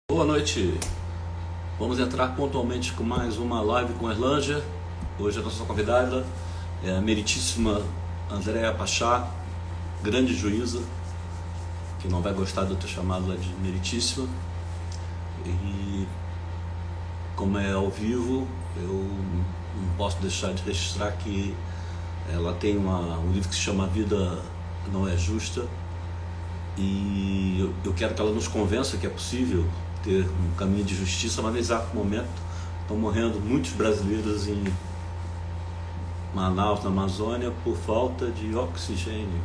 Boa noite. Vamos entrar pontualmente com mais uma live com a Erlângea. Hoje a nossa convidada é a meritíssima Andréa Pachá, grande juíza, que não vai gostar de eu ter chamado ela de meritíssima. E como é ao vivo, eu não posso deixar de registrar que ela tem um livro que se chama A Vida Não É Justa, e eu quero que ela nos convença que é possível ter um caminho de justiça, mas no exato momento estão morrendo muitos brasileiros em Manaus, na Amazônia, por falta de oxigênio.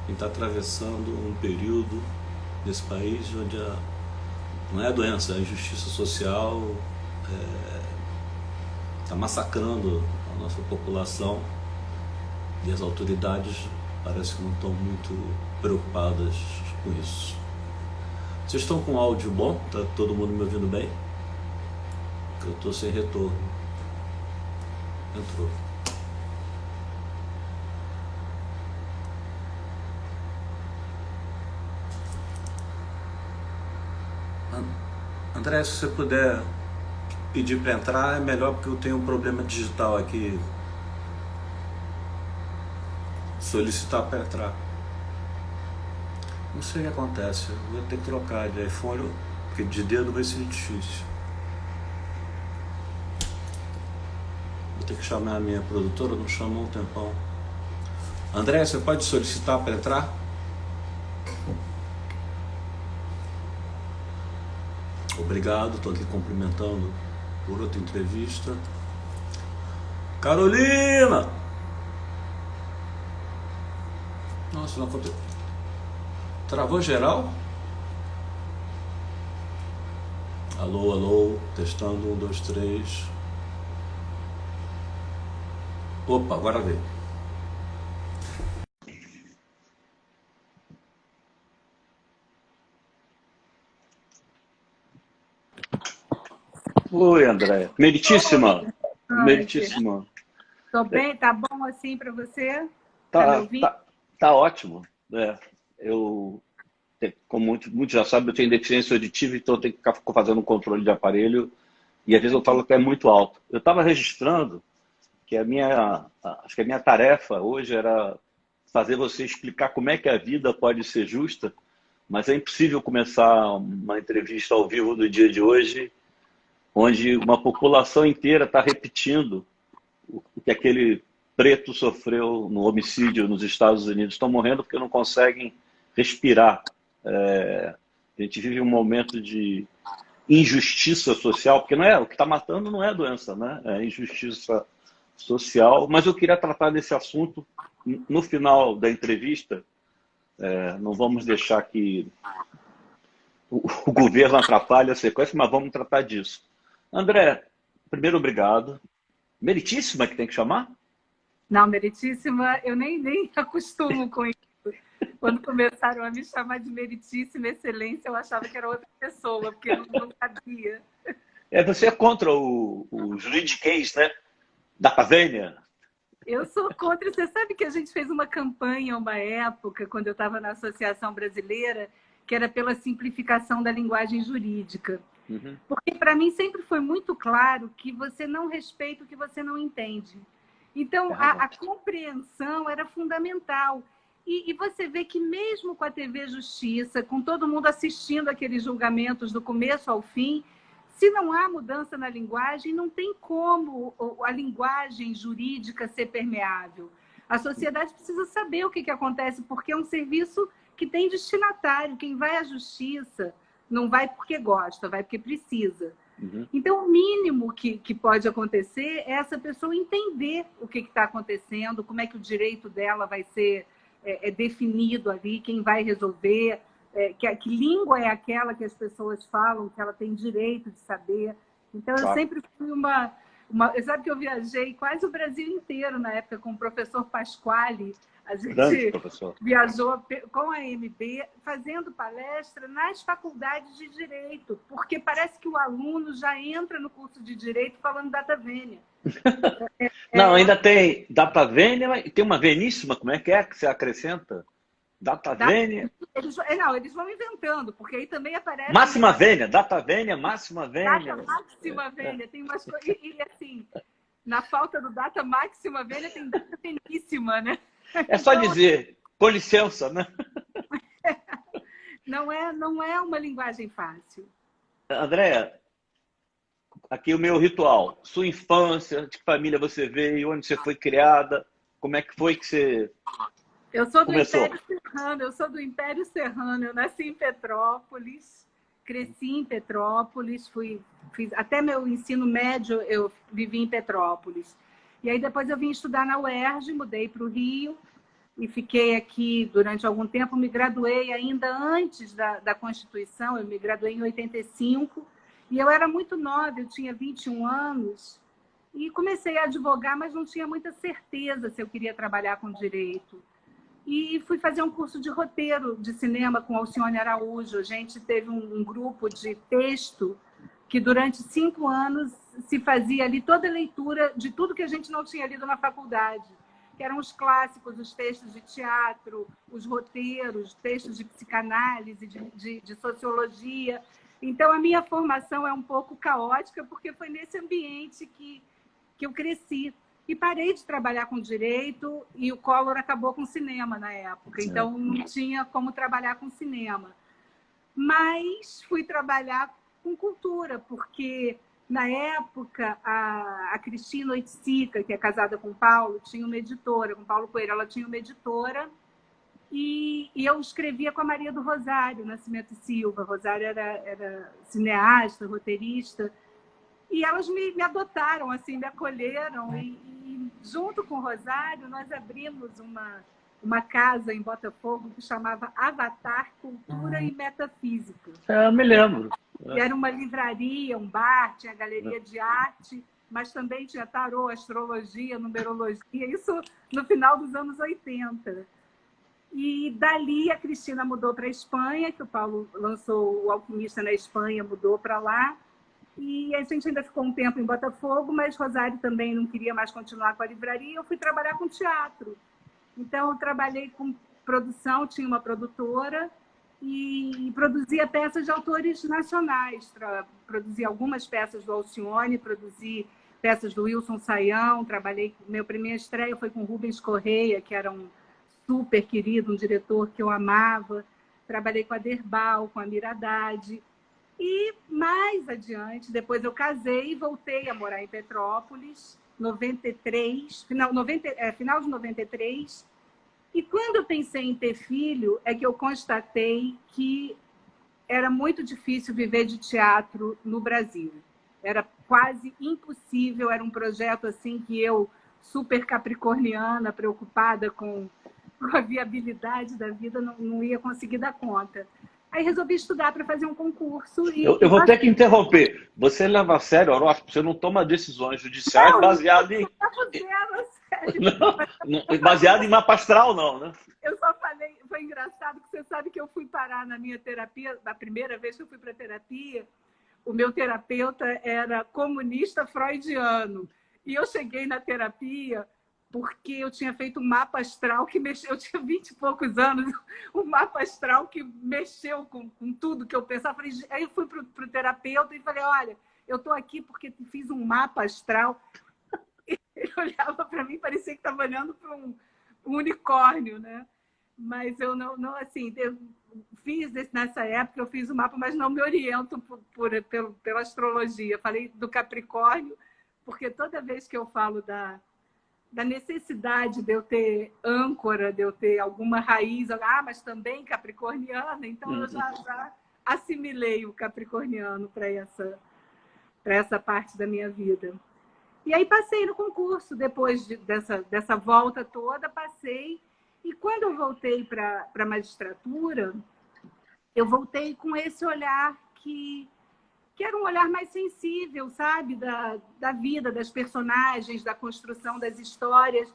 A gente está atravessando um período nesse país onde não é a doença, a injustiça social está massacrando a nossa população, e as autoridades parece que não estão muito preocupadas com isso. Vocês estão com áudio bom? Tá todo mundo me ouvindo bem? Eu estou sem retorno. Entrou. André, se você puder pedir para entrar, é melhor, porque eu tenho um problema digital aqui. Solicitar para entrar. Não sei o que acontece, eu vou ter que trocar de iPhone, porque de dedo vai ser difícil. Vou ter que chamar a minha produtora, não chamou um tempão. André, você pode solicitar para entrar? Obrigado, estou aqui cumprimentando por outra entrevista. Carolina! Nossa, não aconteceu. Travou geral? Alô, alô, testando, 1, 2, 3. Opa, agora veio. Oi, André. Meritíssima. Noite. Meritíssima. Tô bem? Tá bom assim para você? Tá me Tá, ouvindo? tá, tá ótimo. Eu, como muitos já sabem, eu tenho deficiência auditiva, então eu tenho que ficar fazendo um controle de aparelho, e às vezes eu falo que é muito alto. Eu estava registrando que acho que a minha tarefa hoje era fazer você explicar como é que a vida pode ser justa, mas é impossível começar uma entrevista ao vivo do dia de hoje, onde uma população inteira está repetindo o que aquele preto sofreu no homicídio nos Estados Unidos. Estão morrendo porque não conseguem respirar. A gente vive um momento de injustiça social, porque não é o que está matando, não é a doença, né? É a injustiça social. Mas eu queria tratar desse assunto no final da entrevista. Não vamos deixar que o governo atrapalhe a sequência, mas vamos tratar disso. André, primeiro, obrigado. Meritíssima que tem que chamar? Não, meritíssima, eu nem acostumo com isso. Quando começaram a me chamar de meritíssima excelência, eu achava que era outra pessoa, porque eu não sabia. Você é contra o juridiquês, né? Da Pavênia? Eu sou contra. Você sabe que a gente fez uma campanha uma época, quando eu estava na Associação Brasileira, que era pela simplificação da linguagem jurídica. Uhum. Porque para mim sempre foi muito claro que você não respeita o que você não entende. Então, a compreensão era fundamental. E você vê que mesmo com a TV Justiça, com todo mundo assistindo aqueles julgamentos do começo ao fim, se não há mudança na linguagem, não tem como a linguagem jurídica ser permeável. A sociedade precisa saber o que acontece, porque é um serviço que tem destinatário. Quem vai à justiça não vai porque gosta, vai porque precisa. Uhum. Então, o mínimo que pode acontecer é essa pessoa entender o que está acontecendo, como é que o direito dela vai ser definido ali, quem vai resolver, que língua é aquela que as pessoas falam, que ela tem direito de saber. Então, eu sempre fui sabe que eu viajei quase o Brasil inteiro na época com o professor Pasquale. A gente viajou com a AMB, fazendo palestra nas faculdades de Direito, porque parece que o aluno já entra no curso de Direito falando data vênia. Não, ainda tem data vênia, mas tem uma veníssima, como é que você acrescenta? Data Vênia. Eles vão inventando, porque aí também aparece... Máxima Vênia, Data Vênia, Máxima Vênia. Data Máxima Vênia, tem umas coisas... E assim, na falta do Data Máxima Vênia, tem Data Veníssima, né? É só dizer, com licença, né? Não é uma linguagem fácil. Andréa, aqui o meu ritual. Sua infância, de que família você veio, onde você foi criada, como é que foi que você começou? Eu sou do Império Serrano, eu nasci em Petrópolis, cresci em Petrópolis, fiz até meu ensino médio eu vivi em Petrópolis. E aí depois eu vim estudar na UERJ, mudei para o Rio e fiquei aqui durante algum tempo, me graduei ainda antes da Constituição, eu me graduei em 85, e eu era muito nova, eu tinha 21 anos, e comecei a advogar, mas não tinha muita certeza se eu queria trabalhar com direito. E fui fazer um curso de roteiro de cinema com Alcione Araújo. A gente teve um grupo de texto que durante 5 anos se fazia ali toda a leitura de tudo que a gente não tinha lido na faculdade, que eram os clássicos, os textos de teatro, os roteiros, textos de psicanálise, de sociologia. Então, a minha formação é um pouco caótica, porque foi nesse ambiente que eu cresci. E parei de trabalhar com direito e o Collor acabou com cinema na época. Então, não tinha como trabalhar com cinema. Mas fui trabalhar com cultura, porque, na época, a Cristina Oiticica, que é casada com o Paulo, tinha uma editora, com Paulo Coelho, ela tinha uma editora, e eu escrevia com a Maria do Rosário, Nascimento Silva. Rosário era cineasta, roteirista, e elas me adotaram, assim, me acolheram, e junto com o Rosário, nós abrimos uma casa em Botafogo que chamava Avatar Cultura e Metafísica. Eu me lembro. E era uma livraria, um bar, tinha galeria de arte, mas também tinha tarô, astrologia, numerologia, isso no final dos anos 80. E dali a Cristina mudou para a Espanha, que o Paulo lançou O Alquimista na Espanha, mudou para lá. E a gente ainda ficou um tempo em Botafogo, mas Rosário também não queria mais continuar com a livraria. Eu fui trabalhar com teatro. Então, eu trabalhei com produção, tinha uma produtora e produzia peças de autores nacionais. Produzi algumas peças do Alcione, produzi peças do Wilson Saião. Minha primeira estreia foi com Rubens Correia, que era um super querido, um diretor que eu amava. Trabalhei com a Derbal, com a Mira Haddad. E mais adiante, depois eu casei e voltei a morar em Petrópolis, 93, final de 93. E quando eu pensei em ter filho, é que eu constatei que era muito difícil viver de teatro no Brasil. Era quase impossível, era um projeto assim que eu, super capricorniana, preocupada com a viabilidade da vida, não ia conseguir dar conta. Aí resolvi estudar para fazer um concurso. Eu vou ter que interromper. Você leva a sério, horóscopo? Você não toma decisões judiciais baseadas em... Baseado em mapa astral, não, né? Eu só falei, foi engraçado que você sabe que eu fui parar na minha terapia, da primeira vez que eu fui para terapia, o meu terapeuta era comunista freudiano. E eu cheguei na terapia porque eu tinha feito um mapa astral que mexeu, eu tinha 20 e poucos anos, um mapa astral que mexeu com tudo que eu pensava. Aí eu fui para o terapeuta e falei, olha, eu estou aqui porque fiz um mapa astral. E ele olhava para mim, parecia que estava olhando para um unicórnio, né? Mas eu não assim, eu fiz nessa época, eu fiz o mapa, mas não me oriento pela astrologia. Falei do Capricórnio, porque toda vez que eu falo da necessidade de eu ter âncora, de eu ter alguma raiz, mas também capricorniana, então eu já assimilei o capricorniano para essa parte da minha vida. E aí passei no concurso, depois dessa volta toda, passei. E quando eu voltei para a magistratura, eu voltei com esse olhar que era um olhar mais sensível, sabe? Da vida, das personagens, da construção das histórias.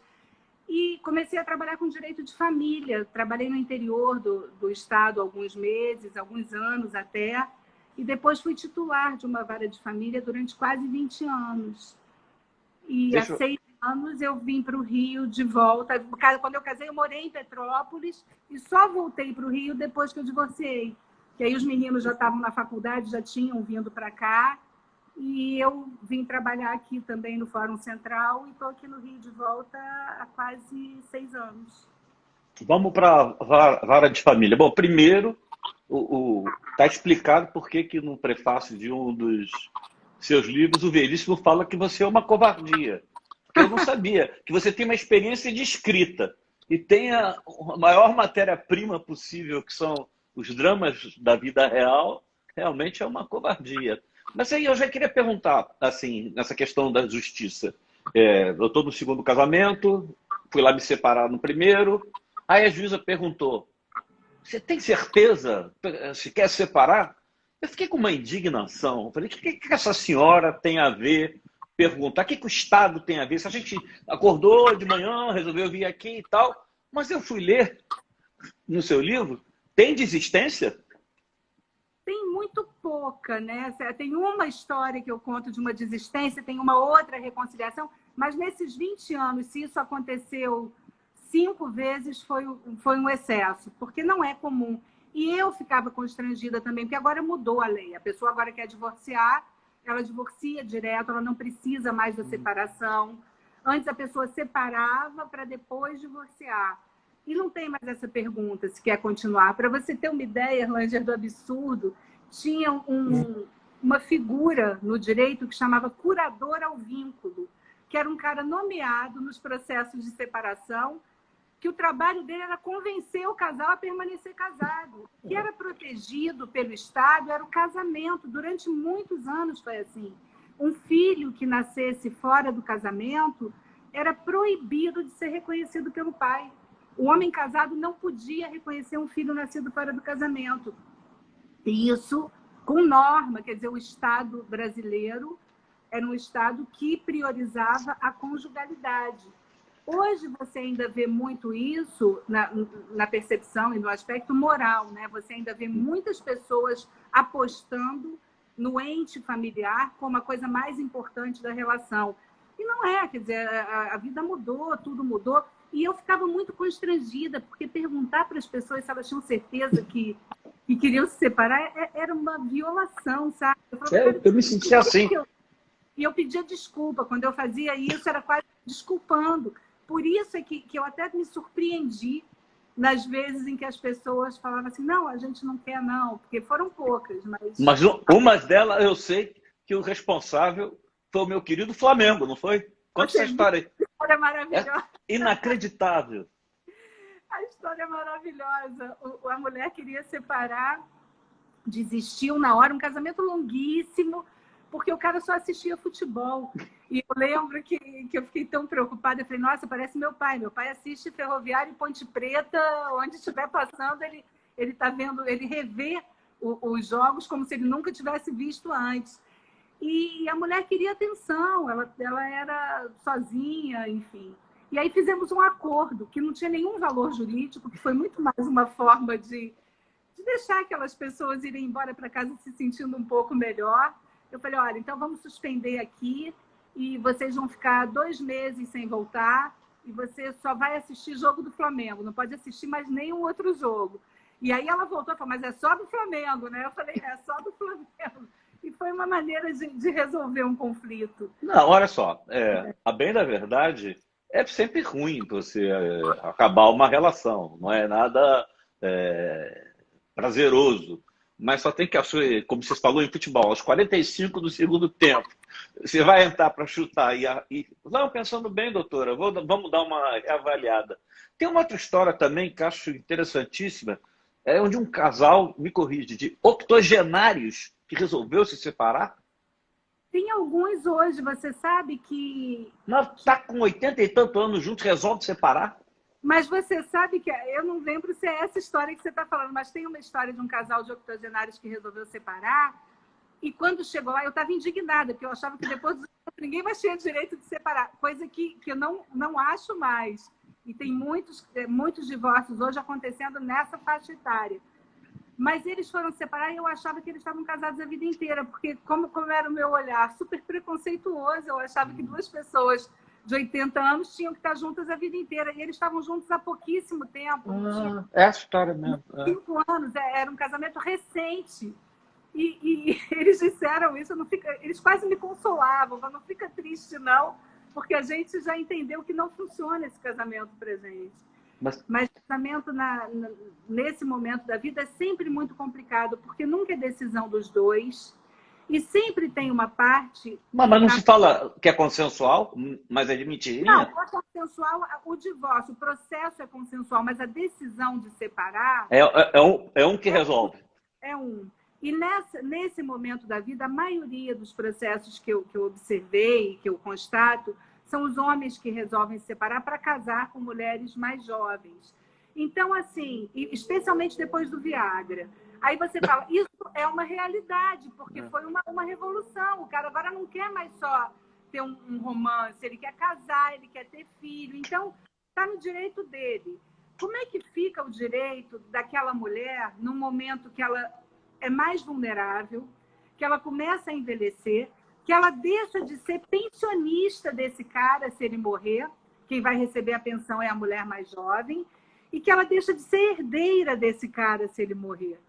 E comecei a trabalhar com direito de família. Trabalhei no interior do estado alguns meses, alguns anos até. E depois fui titular de uma vara de família durante quase 20 anos. E anos, eu vim para o Rio de volta. Quando eu casei, eu morei em Petrópolis e só voltei para o Rio depois que eu divorciei. Que aí os meninos já estavam na faculdade, já tinham vindo para cá. E eu vim trabalhar aqui também no Fórum Central e estou aqui no Rio de volta há quase 6 anos. Vamos para a vara de família. Bom, primeiro, tá explicado por que no prefácio de um dos seus livros o Veríssimo fala que você é uma covardia. Porque eu não sabia que você tem uma experiência de escrita e tem a maior matéria-prima possível, que são os dramas da vida real, realmente é uma covardia. Mas aí eu já queria perguntar, assim, nessa questão da justiça. Eu estou no segundo casamento, fui lá me separar no primeiro, aí a juíza perguntou: você tem certeza se quer separar? Eu fiquei com uma indignação. Falei: o que essa senhora tem a ver? Perguntar: o que o Estado tem a ver? Se a gente acordou de manhã, resolveu vir aqui e tal. Mas eu fui ler no seu livro, tem desistência? Tem muito pouca, né? Tem uma história que eu conto de uma desistência, tem uma outra reconciliação, mas nesses 20 anos, se isso aconteceu 5 vezes, foi um excesso, porque não é comum. E eu ficava constrangida também, porque agora mudou a lei. A pessoa agora quer divorciar, ela divorcia direto, ela não precisa mais da separação. Antes a pessoa separava para depois divorciar. E não tem mais essa pergunta se quer continuar. Para você ter uma ideia, Erlanger, do absurdo, tinha uma figura no direito que chamava curador ao vínculo, que era um cara nomeado nos processos de separação, que o trabalho dele era convencer o casal a permanecer casado. O que era protegido pelo Estado era o casamento. Durante muitos anos foi assim. Um filho que nascesse fora do casamento era proibido de ser reconhecido pelo pai. O homem casado não podia reconhecer um filho nascido fora do casamento. E isso com norma, quer dizer, o Estado brasileiro era um Estado que priorizava a conjugalidade. Hoje você ainda vê muito isso na percepção e no aspecto moral, né? Você ainda vê muitas pessoas apostando no ente familiar como a coisa mais importante da relação. E não é, quer dizer, a vida mudou, tudo mudou. E eu ficava muito constrangida, porque perguntar para as pessoas se elas tinham certeza que queriam se separar era uma violação, sabe? Eu falava, Eu me sentia assim. E eu pedia desculpa. Quando eu fazia isso, era quase desculpando. Por isso é que eu até me surpreendi nas vezes em que as pessoas falavam assim: não, a gente não quer, não, porque foram poucas. Mas uma delas eu sei que o responsável foi o meu querido Flamengo, não foi? Conta essa história aí. A história é maravilhosa. É inacreditável. A história é maravilhosa. A mulher queria separar, desistiu na hora, um casamento longuíssimo, porque o cara só assistia futebol. E eu lembro que eu fiquei tão preocupada. Eu falei: nossa, parece meu pai. Meu pai assiste Ferroviário e Ponte Preta, onde estiver passando, ele tá vendo, ele revê os jogos como se ele nunca tivesse visto antes. E a mulher queria atenção, ela era sozinha, enfim. E aí fizemos um acordo que não tinha nenhum valor jurídico, que foi muito mais uma forma de deixar aquelas pessoas irem embora para casa se sentindo um pouco melhor. Eu falei: olha, então vamos suspender aqui e vocês vão ficar 2 meses sem voltar e você só vai assistir jogo do Flamengo, não pode assistir mais nenhum outro jogo. E aí ela voltou e falou: mas é só do Flamengo, né? Eu falei: é só do Flamengo. E foi uma maneira de resolver um conflito. Não, olha só, a bem da verdade, é sempre ruim você acabar uma relação, não é nada prazeroso, mas só tem que, como você falou em futebol, aos 45 do segundo tempo, você vai entrar para chutar e não, pensando bem, doutora, vamos dar uma avaliada. Tem uma outra história também que acho interessantíssima, onde um casal, me corrige, de octogenários que resolveu se separar. Tem alguns hoje, você sabe que... Está com 80 e tantos anos juntos, resolve separar? Mas você sabe que... Eu não lembro se é essa história que você está falando, mas tem uma história de um casal de octogenários que resolveu separar, e quando chegou lá, eu estava indignada, porque eu achava que depois ninguém mais tinha direito de separar, coisa que eu não acho mais. E tem muitos divórcios hoje acontecendo nessa faixa etária. Mas eles foram separar e eu achava que eles estavam casados a vida inteira, porque como era o meu olhar super preconceituoso, eu achava que 2 pessoas de 80 anos tinham que estar juntas a vida inteira. E eles estavam juntos há pouquíssimo tempo. É essa história mesmo. 5 anos, era um casamento recente. E eles disseram isso, eles quase me consolavam, mas não fica triste não, porque a gente já entendeu que não funciona esse casamento pra gente. Mas casamento nesse momento da vida é sempre muito complicado, porque nunca é decisão dos dois, e sempre tem uma parte... Mas não se fala que é consensual, mas é de mentirinha? Não, é consensual, o divórcio, o processo é consensual, mas a decisão de separar... É um que resolve. É um. E nesse momento da vida, a maioria dos processos que eu observei, que eu constato, são os homens que resolvem se separar para casar com mulheres mais jovens. Então, assim, especialmente depois do Viagra. Aí você fala, isso é uma realidade, porque foi uma revolução. O cara agora não quer mais só ter um romance, ele quer casar, ele quer ter filho. Então, está no direito dele. Como é que fica o direito daquela mulher num momento que ela é mais vulnerável, que ela começa a envelhecer, que ela deixa de ser pensionista desse cara se ele morrer, quem vai receber a pensão é a mulher mais jovem, e que ela deixa de ser herdeira desse cara se ele morrer.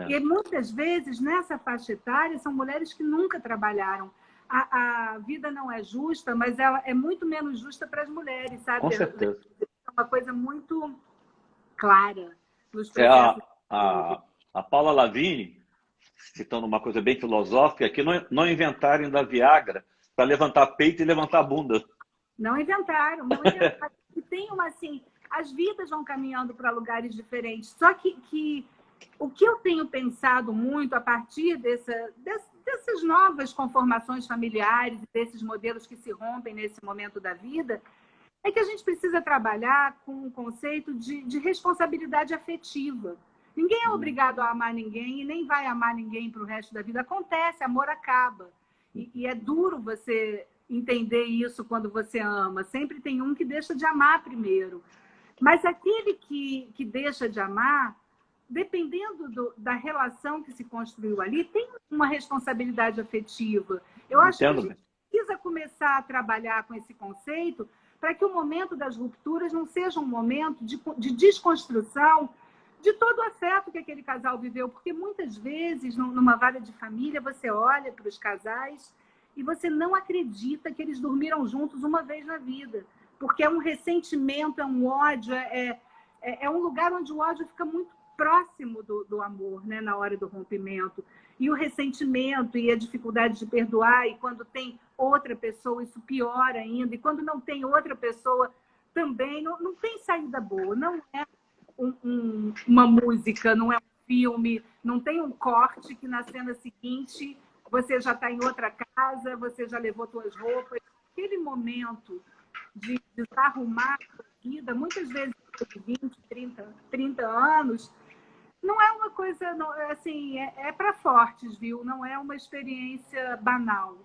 E muitas vezes, nessa faixa etária, são mulheres que nunca trabalharam. A vida não é justa, mas ela é muito menos justa para as mulheres, sabe? Com certeza. É uma coisa muito clara nos processos. A Paula Lavigne, citando uma coisa bem filosófica, que não inventaram da Viagra para levantar peito e levantar bunda. Não inventaram, não inventaram. E tem uma, assim, as vidas vão caminhando para lugares diferentes. Só que o que eu tenho pensado muito a partir dessas novas conformações familiares, desses modelos que se rompem nesse momento da vida, é que a gente precisa trabalhar com um conceito de responsabilidade afetiva. Ninguém é obrigado a amar ninguém e nem vai amar ninguém para o resto da vida. Acontece, amor acaba. E é duro você entender isso quando você ama. Sempre tem um que deixa de amar primeiro. Mas aquele que deixa de amar, dependendo da relação que se construiu ali, tem uma responsabilidade afetiva. Eu acho que a gente precisa começar a trabalhar com esse conceito para que o momento das rupturas não seja um momento de desconstrução de todo o afeto que aquele casal viveu, porque muitas vezes, numa vara de família, você olha para os casais e você não acredita que eles dormiram juntos uma vez na vida, porque é um ressentimento, é um ódio, é um lugar onde o ódio fica muito próximo do amor, né, na hora do rompimento. E o ressentimento e a dificuldade de perdoar, e quando tem outra pessoa, isso piora ainda, e quando não tem outra pessoa, também não tem saída boa, não é uma música, não é um filme, não tem um corte que na cena seguinte você já está em outra casa, você já levou suas roupas. Aquele momento de arrumar a vida, muitas vezes de 20, 30 anos, não é uma coisa, assim, é para fortes, viu? Não é uma experiência banal.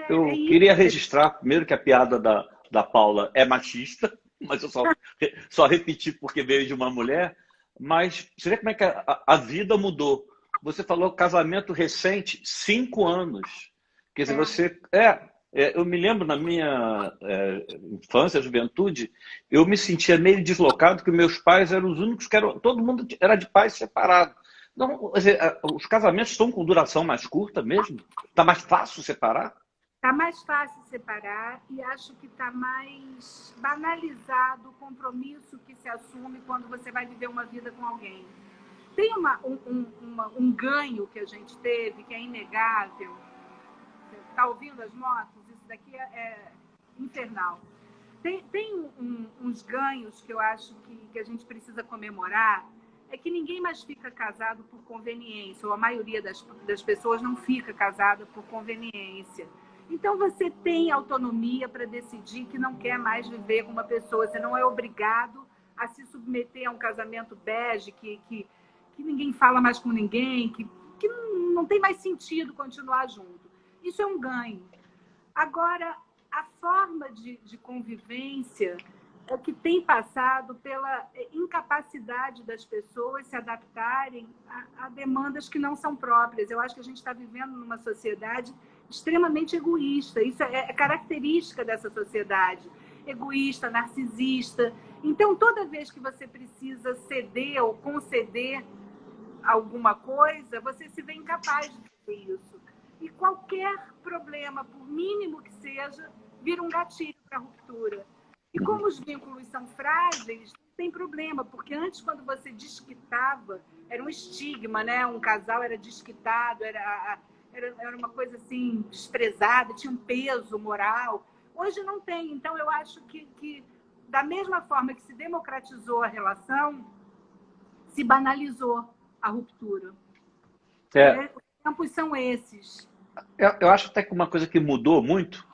Eu queria registrar, primeiro, que a piada da Paula é machista, mas eu só repeti porque veio de uma mulher. Mas você vê como é que a vida mudou. Você falou casamento recente, 5 anos. Quer dizer, eu me lembro na minha infância, juventude, eu me sentia meio deslocado, porque meus pais eram os únicos que todo mundo era de pais separados. Não, os casamentos estão com duração mais curta mesmo? Está mais fácil separar? Está mais fácil separar e acho que está mais banalizado o compromisso que se assume quando você vai viver uma vida com alguém. Tem um ganho que a gente teve, que é inegável. Está ouvindo as motos? Isso daqui é infernal. Tem uns ganhos que eu acho que a gente precisa comemorar, é que ninguém mais fica casado por conveniência, ou a maioria das pessoas não fica casada por conveniência. Então, você tem autonomia para decidir que não quer mais viver com uma pessoa. Você não é obrigado a se submeter a um casamento bege, que ninguém fala mais com ninguém, que não tem mais sentido continuar junto. Isso é um ganho. Agora, a forma de convivência é que tem passado pela incapacidade das pessoas se adaptarem a demandas que não são próprias. Eu acho que a gente está vivendo numa sociedade extremamente egoísta. Isso é característica dessa sociedade. Egoísta, narcisista. Então, toda vez que você precisa ceder ou conceder alguma coisa, você se vê incapaz de fazer isso. E qualquer problema, por mínimo que seja, vira um gatilho para a ruptura. E como os vínculos são frágeis, não tem problema, porque antes, quando você desquitava, era um estigma, né? Um casal era desquitado, era uma coisa assim, desprezada, tinha um peso moral. Hoje não tem. Então, eu acho que da mesma forma que se democratizou a relação, se banalizou a ruptura. Os tempos são esses. Eu acho até que uma coisa que mudou muito,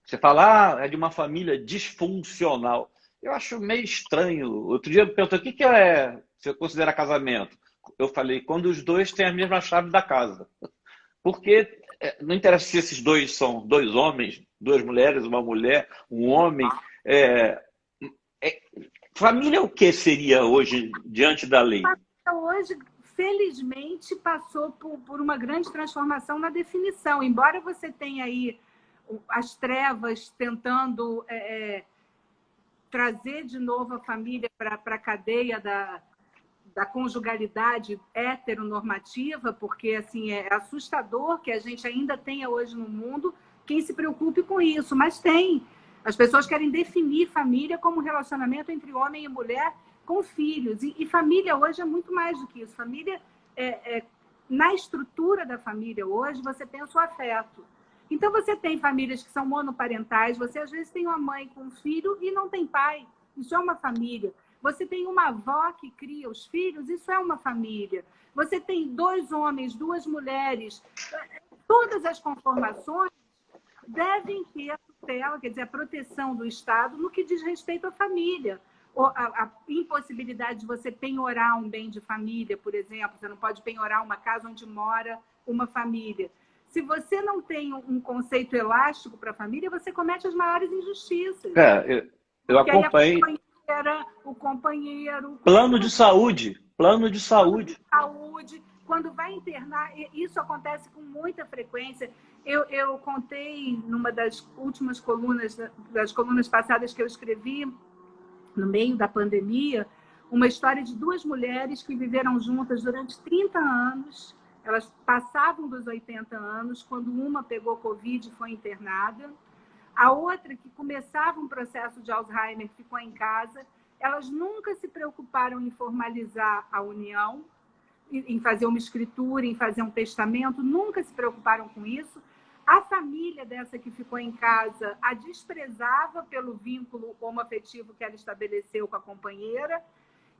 você fala, é de uma família disfuncional. Eu acho meio estranho. Outro dia eu perguntei, o que você considera casamento? Eu falei, quando os dois têm a mesma chave da casa. Porque não interessa se esses dois são dois homens, duas mulheres, uma mulher, um homem. Família o que seria hoje diante da lei? Hoje, felizmente, passou por uma grande transformação na definição. Embora você tenha aí as trevas tentando trazer de novo a família para a cadeia da conjugalidade heteronormativa, porque assim, é assustador que a gente ainda tenha hoje no mundo quem se preocupe com isso, mas tem. As pessoas querem definir família como um relacionamento entre homem e mulher com filhos. E família hoje é muito mais do que isso. Família, na estrutura da família hoje, você pensa o afeto. Então, você tem famílias que são monoparentais, você às vezes tem uma mãe com um filho e não tem pai. Isso é uma família. Você tem uma avó que cria os filhos, isso é uma família. Você tem dois homens, duas mulheres. Todas as conformações devem ter a tutela, quer dizer, a proteção do Estado no que diz respeito à família. A impossibilidade de você penhorar um bem de família, por exemplo. Você não pode penhorar uma casa onde mora uma família. Se você não tem um conceito elástico para a família, você comete as maiores injustiças. Eu acompanhei. O companheiro... Plano de saúde. Plano de saúde. Quando vai internar, isso acontece com muita frequência. Eu contei numa das últimas colunas, das colunas passadas que eu escrevi, no meio da pandemia, uma história de duas mulheres que viveram juntas durante 30 anos. Elas passavam dos 80 anos, quando uma pegou Covid e foi internada. A outra, que começava um processo de Alzheimer, ficou em casa. Elas nunca se preocuparam em formalizar a união, em fazer uma escritura, em fazer um testamento, nunca se preocuparam com isso. A família dessa que ficou em casa a desprezava pelo vínculo homoafetivo que ela estabeleceu com a companheira.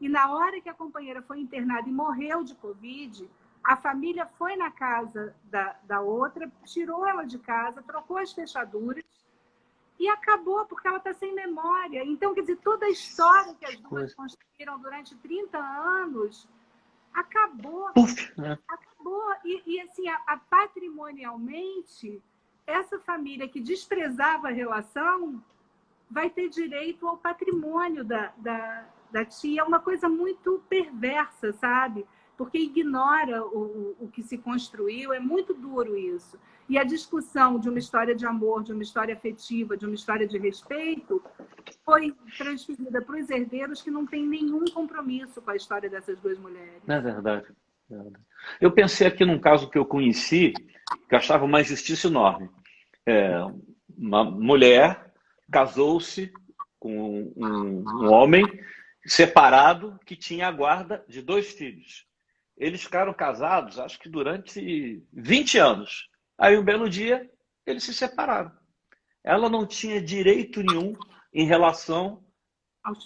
E na hora que a companheira foi internada e morreu de Covid, a família foi na casa da outra, tirou ela de casa, trocou as fechaduras e acabou, porque ela está sem memória. Então, quer dizer, toda a história que as duas construíram durante 30 anos acabou. Acabou. E assim, patrimonialmente, essa família que desprezava a relação vai ter direito ao patrimônio da tia. É uma coisa muito perversa, sabe? Porque ignora o que se construiu. É muito duro isso. E a discussão de uma história de amor, de uma história afetiva, de uma história de respeito, foi transferida para os herdeiros que não têm nenhum compromisso com a história dessas duas mulheres. É verdade. Eu pensei aqui num caso que eu conheci, que eu achava uma injustiça enorme. Uma mulher casou-se com um homem separado que tinha a guarda de 2 filhos. Eles ficaram casados, acho que durante 20 anos. Aí, um belo dia, eles se separaram. Ela não tinha direito nenhum em relação aos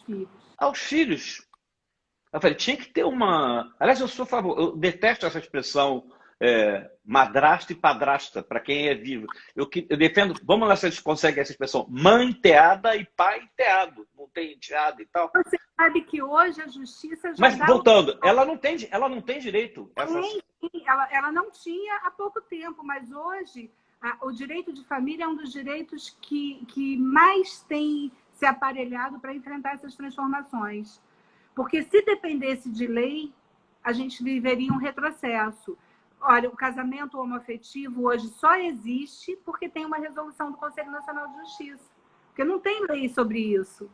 filhos. Eu falei, tinha que ter uma... Aliás, eu sou a favor, eu detesto essa expressão madrasta e padrasta, para quem é vivo. Eu defendo, vamos lá se a gente consegue essa expressão, mãe teada e pai teado. Não tem enteado e tal. Você sabe que hoje a justiça já Mas, voltando, ela não tem direito. Ela não tinha há pouco tempo, mas hoje o direito de família é um dos direitos que mais tem se aparelhado para enfrentar essas transformações. Porque se dependesse de lei, a gente viveria um retrocesso. Olha, o casamento homoafetivo hoje só existe porque tem uma resolução do Conselho Nacional de Justiça. Porque não tem lei sobre isso.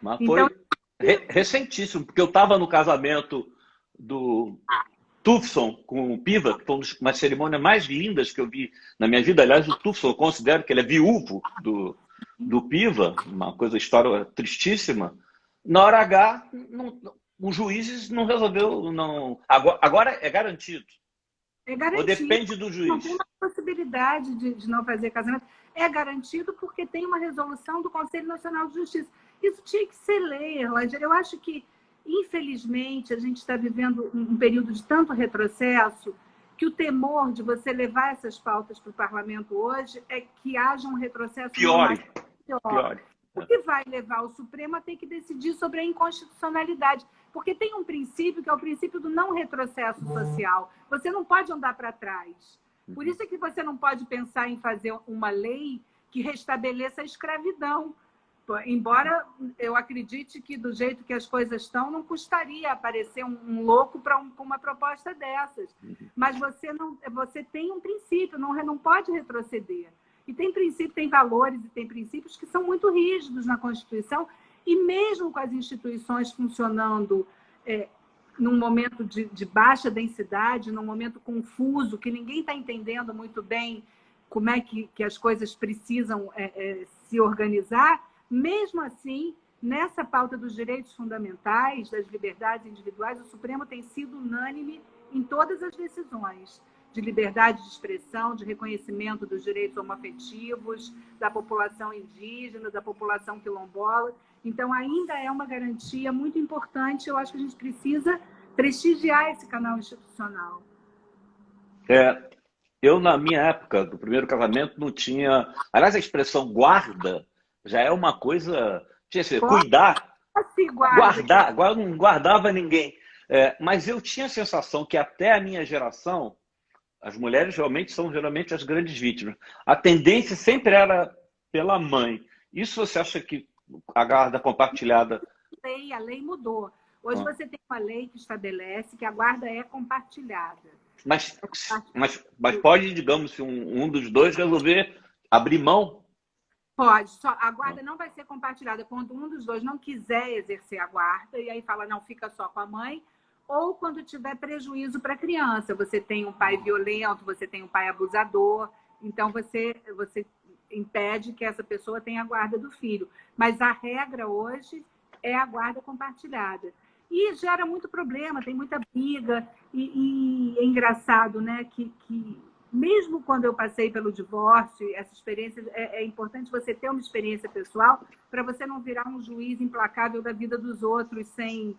Mas Então, foi recentíssimo, porque eu estava no casamento do Tufson com o Piva, que foi uma das cerimônias mais lindas que eu vi na minha vida. Aliás, o Tufson, eu considero que ele é viúvo do Piva, uma coisa, história tristíssima. Na hora H, os juízes não resolveu. Não... Agora é garantido. é garantido. Ou depende do juiz? Não tem uma possibilidade de não fazer casamento. É garantido porque tem uma resolução do Conselho Nacional de Justiça. Isso tinha que ser lei, Erlanger. Eu acho que, infelizmente, a gente está vivendo um período de tanto retrocesso que o temor de você levar essas pautas para o parlamento hoje é que haja um retrocesso pior. O que vai levar o Supremo a ter que decidir sobre a inconstitucionalidade. Porque tem um princípio que é o princípio do não retrocesso social. Você não pode andar para trás. Por isso é que você não pode pensar em fazer uma lei que restabeleça a escravidão. Embora eu acredite que, do jeito que as coisas estão, não custaria aparecer um louco para uma proposta dessas. Mas você tem um princípio, não pode retroceder. E tem princípio, tem valores e tem princípios que são muito rígidos na Constituição, e mesmo com as instituições funcionando num momento de baixa densidade, num momento confuso, que ninguém está entendendo muito bem como é que as coisas precisam se organizar, mesmo assim, nessa pauta dos direitos fundamentais, das liberdades individuais, o Supremo tem sido unânime em todas as decisões de liberdade de expressão, de reconhecimento dos direitos homoafetivos, da população indígena, da população quilombola. Então, ainda é uma garantia muito importante. Eu acho que a gente precisa prestigiar esse canal institucional. Eu, na minha época, do primeiro casamento, não tinha... Aliás, a expressão guarda já é uma coisa... Tinha que ser, cuidar, guardar. Agora eu não guardava ninguém. Mas eu tinha a sensação que até a minha geração, as mulheres realmente são geralmente as grandes vítimas. A tendência sempre era pela mãe. Isso você acha que a guarda compartilhada... A lei mudou. Hoje você tem uma lei que estabelece que a guarda é compartilhada. Mas pode, digamos, se um dos dois resolver abrir mão? Pode. A guarda não vai ser compartilhada quando um dos dois não quiser exercer a guarda, e aí fala, não, fica só com a mãe, ou quando tiver prejuízo para a criança. Você tem um pai violento, você tem um pai abusador, então você impede que essa pessoa tenha a guarda do filho. Mas a regra hoje é a guarda compartilhada. E gera muito problema, tem muita briga, e é engraçado, né, que mesmo quando eu passei pelo divórcio, essa experiência, é importante você ter uma experiência pessoal para você não virar um juiz implacável da vida dos outros sem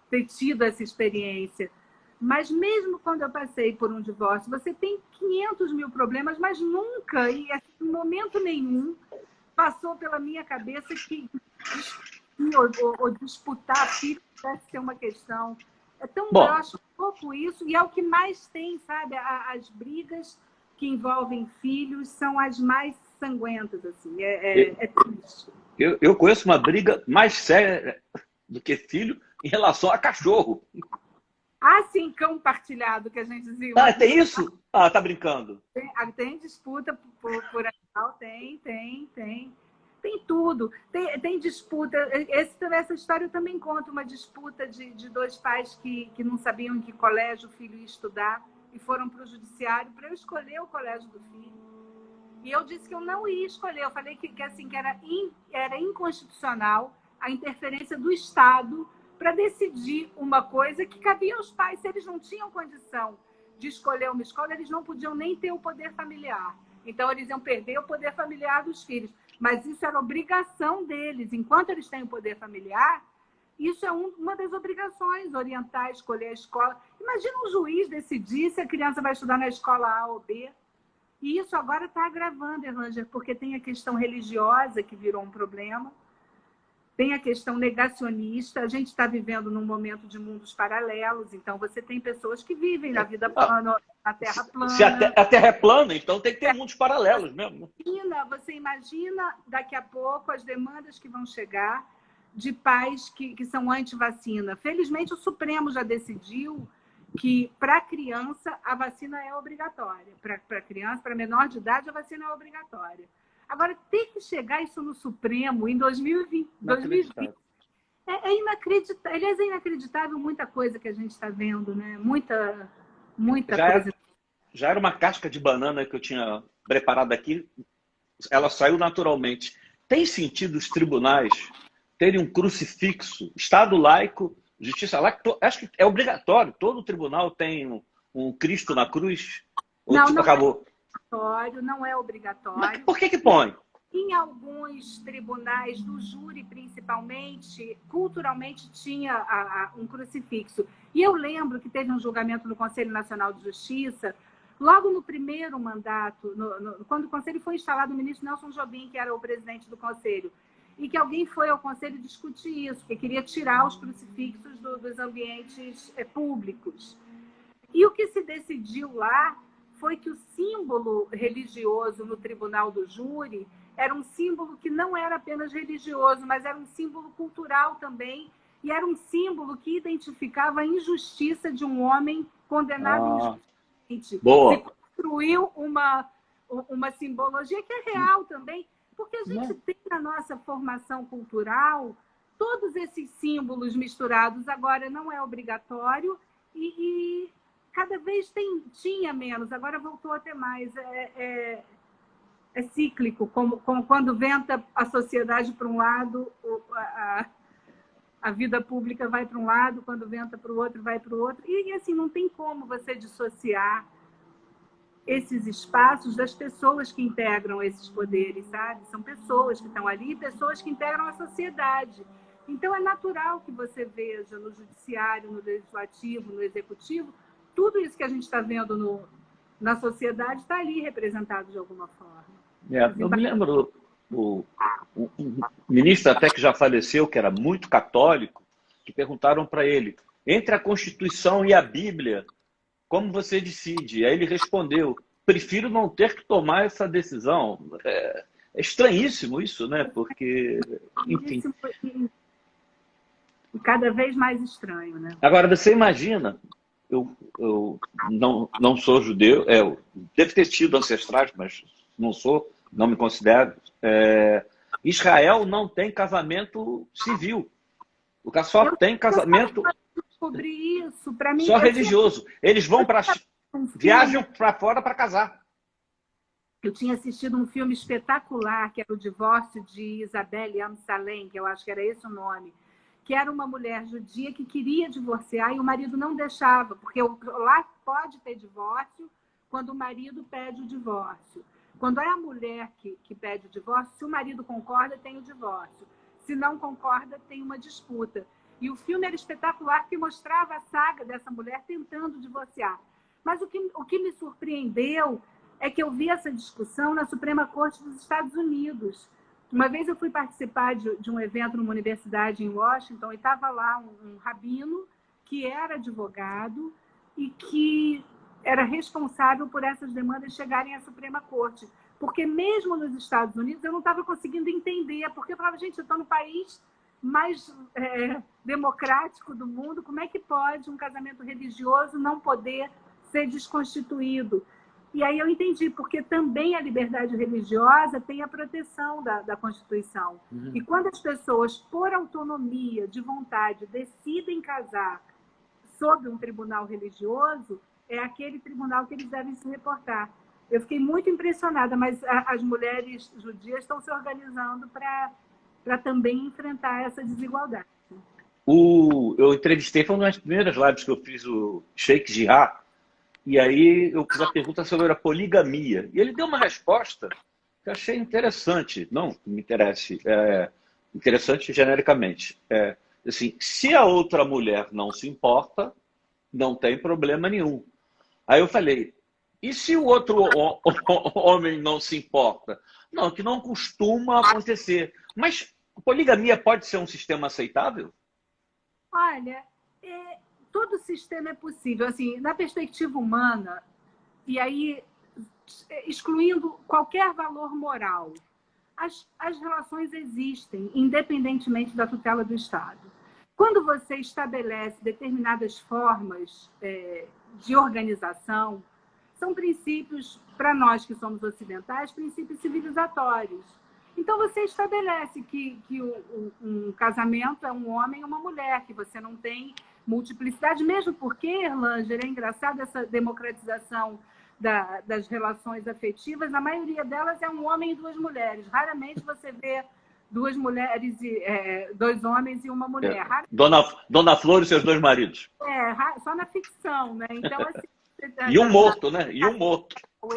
ter tido essa experiência. Mas mesmo quando eu passei por um divórcio, você tem 500 mil problemas, mas nunca, e em momento nenhum, passou pela minha cabeça que ou disputar filho deve ser uma questão. É tão grosso, pouco isso, e é o que mais tem, sabe? As brigas que envolvem filhos são as mais sanguentas, assim. É triste. Eu conheço uma briga mais séria do que filho em relação a cachorro. Sim, cão partilhado, que a gente dizia. Tem isso? Tá brincando. Tem disputa por animal, tem. Tem tudo. Tem disputa. Essa história eu também conto, uma disputa de dois pais que não sabiam em que colégio o filho ia estudar e foram para o judiciário para eu escolher o colégio do filho. E eu disse que eu não ia escolher. Eu falei que era inconstitucional a interferência do Estado para decidir uma coisa que cabia aos pais. Se eles não tinham condição de escolher uma escola, eles não podiam nem ter o poder familiar. Então, eles iam perder o poder familiar dos filhos. Mas isso era obrigação deles. Enquanto eles têm o poder familiar, isso é uma das obrigações, orientar, escolher a escola. Imagina um juiz decidir se a criança vai estudar na escola A ou B. E isso agora está agravando, Erlanger, porque tem a questão religiosa, que virou um problema. Tem a questão negacionista. A gente está vivendo num momento de mundos paralelos. Então, você tem pessoas que vivem na vida plana, na Terra plana. Se a Terra é plana, então tem que ter mundos paralelos mesmo. Você imagina, daqui a pouco, as demandas que vão chegar de pais que são anti-vacina. Felizmente, o Supremo já decidiu que para criança a vacina é obrigatória. Para criança, para menor de idade, a vacina é obrigatória. Agora, ter que chegar isso no Supremo em 2020, é inacreditável. Aliás, é inacreditável muita coisa que a gente está vendo, né? Muita coisa. Já era uma casca de banana que eu tinha preparado aqui, ela saiu naturalmente. Tem sentido os tribunais terem um crucifixo, Estado laico, justiça laica? Acho que é obrigatório, todo tribunal tem um Cristo na cruz? Ou Não, acabou? Não é obrigatório. Mas por que põe? Em alguns tribunais do júri, principalmente, culturalmente tinha um crucifixo. E eu lembro que teve um julgamento no Conselho Nacional de Justiça, logo no primeiro mandato, quando o Conselho foi instalado, o ministro Nelson Jobim, que era o presidente do Conselho, e que alguém foi ao Conselho discutir isso, que queria tirar os crucifixos dos ambientes públicos. E o que se decidiu lá foi que o símbolo religioso no tribunal do júri era um símbolo que não era apenas religioso, mas era um símbolo cultural também, e era um símbolo que identificava a injustiça de um homem condenado injustamente. Boa. Se construiu uma simbologia que é real também, porque a gente tem na nossa formação cultural todos esses símbolos misturados. Agora não é obrigatório e cada vez tinha menos, agora voltou a ter mais. É cíclico, como quando venta a sociedade para um lado, a vida pública vai para um lado, quando venta para o outro, vai para o outro. E assim, não tem como você dissociar esses espaços das pessoas que integram esses poderes, sabe? São pessoas que estão ali, pessoas que integram a sociedade. Então, é natural que você veja no judiciário, no legislativo, no executivo, tudo isso que a gente está vendo na sociedade está ali representado de alguma forma. Eu me lembro, o ministro até que já faleceu, que era muito católico, que perguntaram para ele, entre a Constituição e a Bíblia, como você decide? Aí ele respondeu, prefiro não ter que tomar essa decisão. É estranhíssimo isso, né? Porque, enfim... Cada vez mais estranho, né? Agora, você imagina, eu não sou judeu, eu devo ter tido ancestrais, mas não sou, não me considero. Israel não tem casamento civil. O cara só tem casamento... Descobri isso. Para mim, só religioso. Eles vão viajam para fora para casar. Eu tinha assistido um filme espetacular, que era O Divórcio de Isabelle Amsalem, que eu acho que era esse o nome, que era uma mulher judia que queria divorciar e o marido não deixava, porque lá pode ter divórcio quando o marido pede o divórcio. Quando é a mulher que pede o divórcio, se o marido concorda, tem o divórcio. Se não concorda, tem uma disputa. E o filme era espetacular, porque mostrava a saga dessa mulher tentando divorciar. Mas o que me surpreendeu é que eu vi essa discussão na Suprema Corte dos Estados Unidos. Uma vez eu fui participar de um evento numa universidade em Washington e estava lá um rabino que era advogado e que era responsável por essas demandas chegarem à Suprema Corte. Porque mesmo nos Estados Unidos eu não estava conseguindo entender, porque eu falava, gente, eu estou no país mais democrático do mundo, como é que pode um casamento religioso não poder ser desconstituído? E aí eu entendi, porque também a liberdade religiosa tem a proteção da Constituição. E quando as pessoas, por autonomia, de vontade, decidem casar sob um tribunal religioso, é aquele tribunal que eles devem se reportar. Eu fiquei muito impressionada, mas as mulheres judias estão se organizando para também enfrentar essa desigualdade. Eu entrevistei, foi uma das primeiras lives que eu fiz, o Sheikh Jarrah, e aí eu fiz a pergunta sobre a poligamia. E ele deu uma resposta que eu achei interessante, não me interesse, interessante genericamente. Assim, se a outra mulher não se importa, não tem problema nenhum. Aí eu falei, e se o outro homem não se importa? Não, que não costuma acontecer. Mas poligamia pode ser um sistema aceitável? Olha, todo sistema é possível. Assim, na perspectiva humana, e aí excluindo qualquer valor moral, as relações existem, independentemente da tutela do Estado. Quando você estabelece determinadas formas de organização, são princípios, para nós que somos ocidentais, princípios civilizatórios. Então, você estabelece que um casamento é um homem e uma mulher, que você não tem multiplicidade, mesmo porque, Erlanger, é engraçado essa democratização das relações afetivas, a maioria delas é um homem e duas mulheres. Raramente você vê duas mulheres, dois homens e uma mulher. Dona Flor e seus dois maridos. Só na ficção, né? Então, assim, e um morto, né? E um morto. Não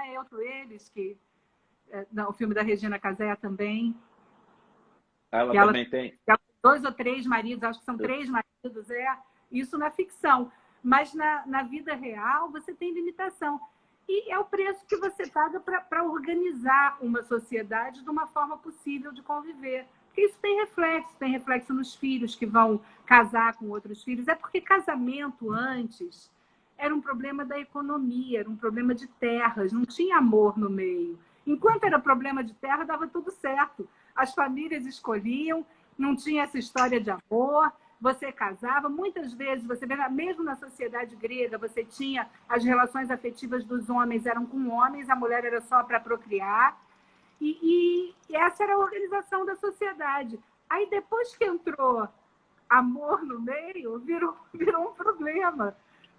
é Eles, que... Não, o filme da Regina Casé também. Ela também tem. Ela tem 2 ou 3 maridos, acho que são 3 maridos, isso na ficção. Mas na vida real, você tem limitação. E é o preço que você paga para organizar uma sociedade de uma forma possível de conviver. Porque isso tem reflexo nos filhos que vão casar com outros filhos. É porque casamento antes era um problema da economia, era um problema de terras, não tinha amor no meio. Enquanto era problema de terra, dava tudo certo. As famílias escolhiam, não tinha essa história de amor, você casava. Muitas vezes, você vê, mesmo na sociedade grega, você tinha as relações afetivas dos homens eram com homens, a mulher era só para procriar. E essa era a organização da sociedade. Aí, depois que entrou amor no meio, virou um problema.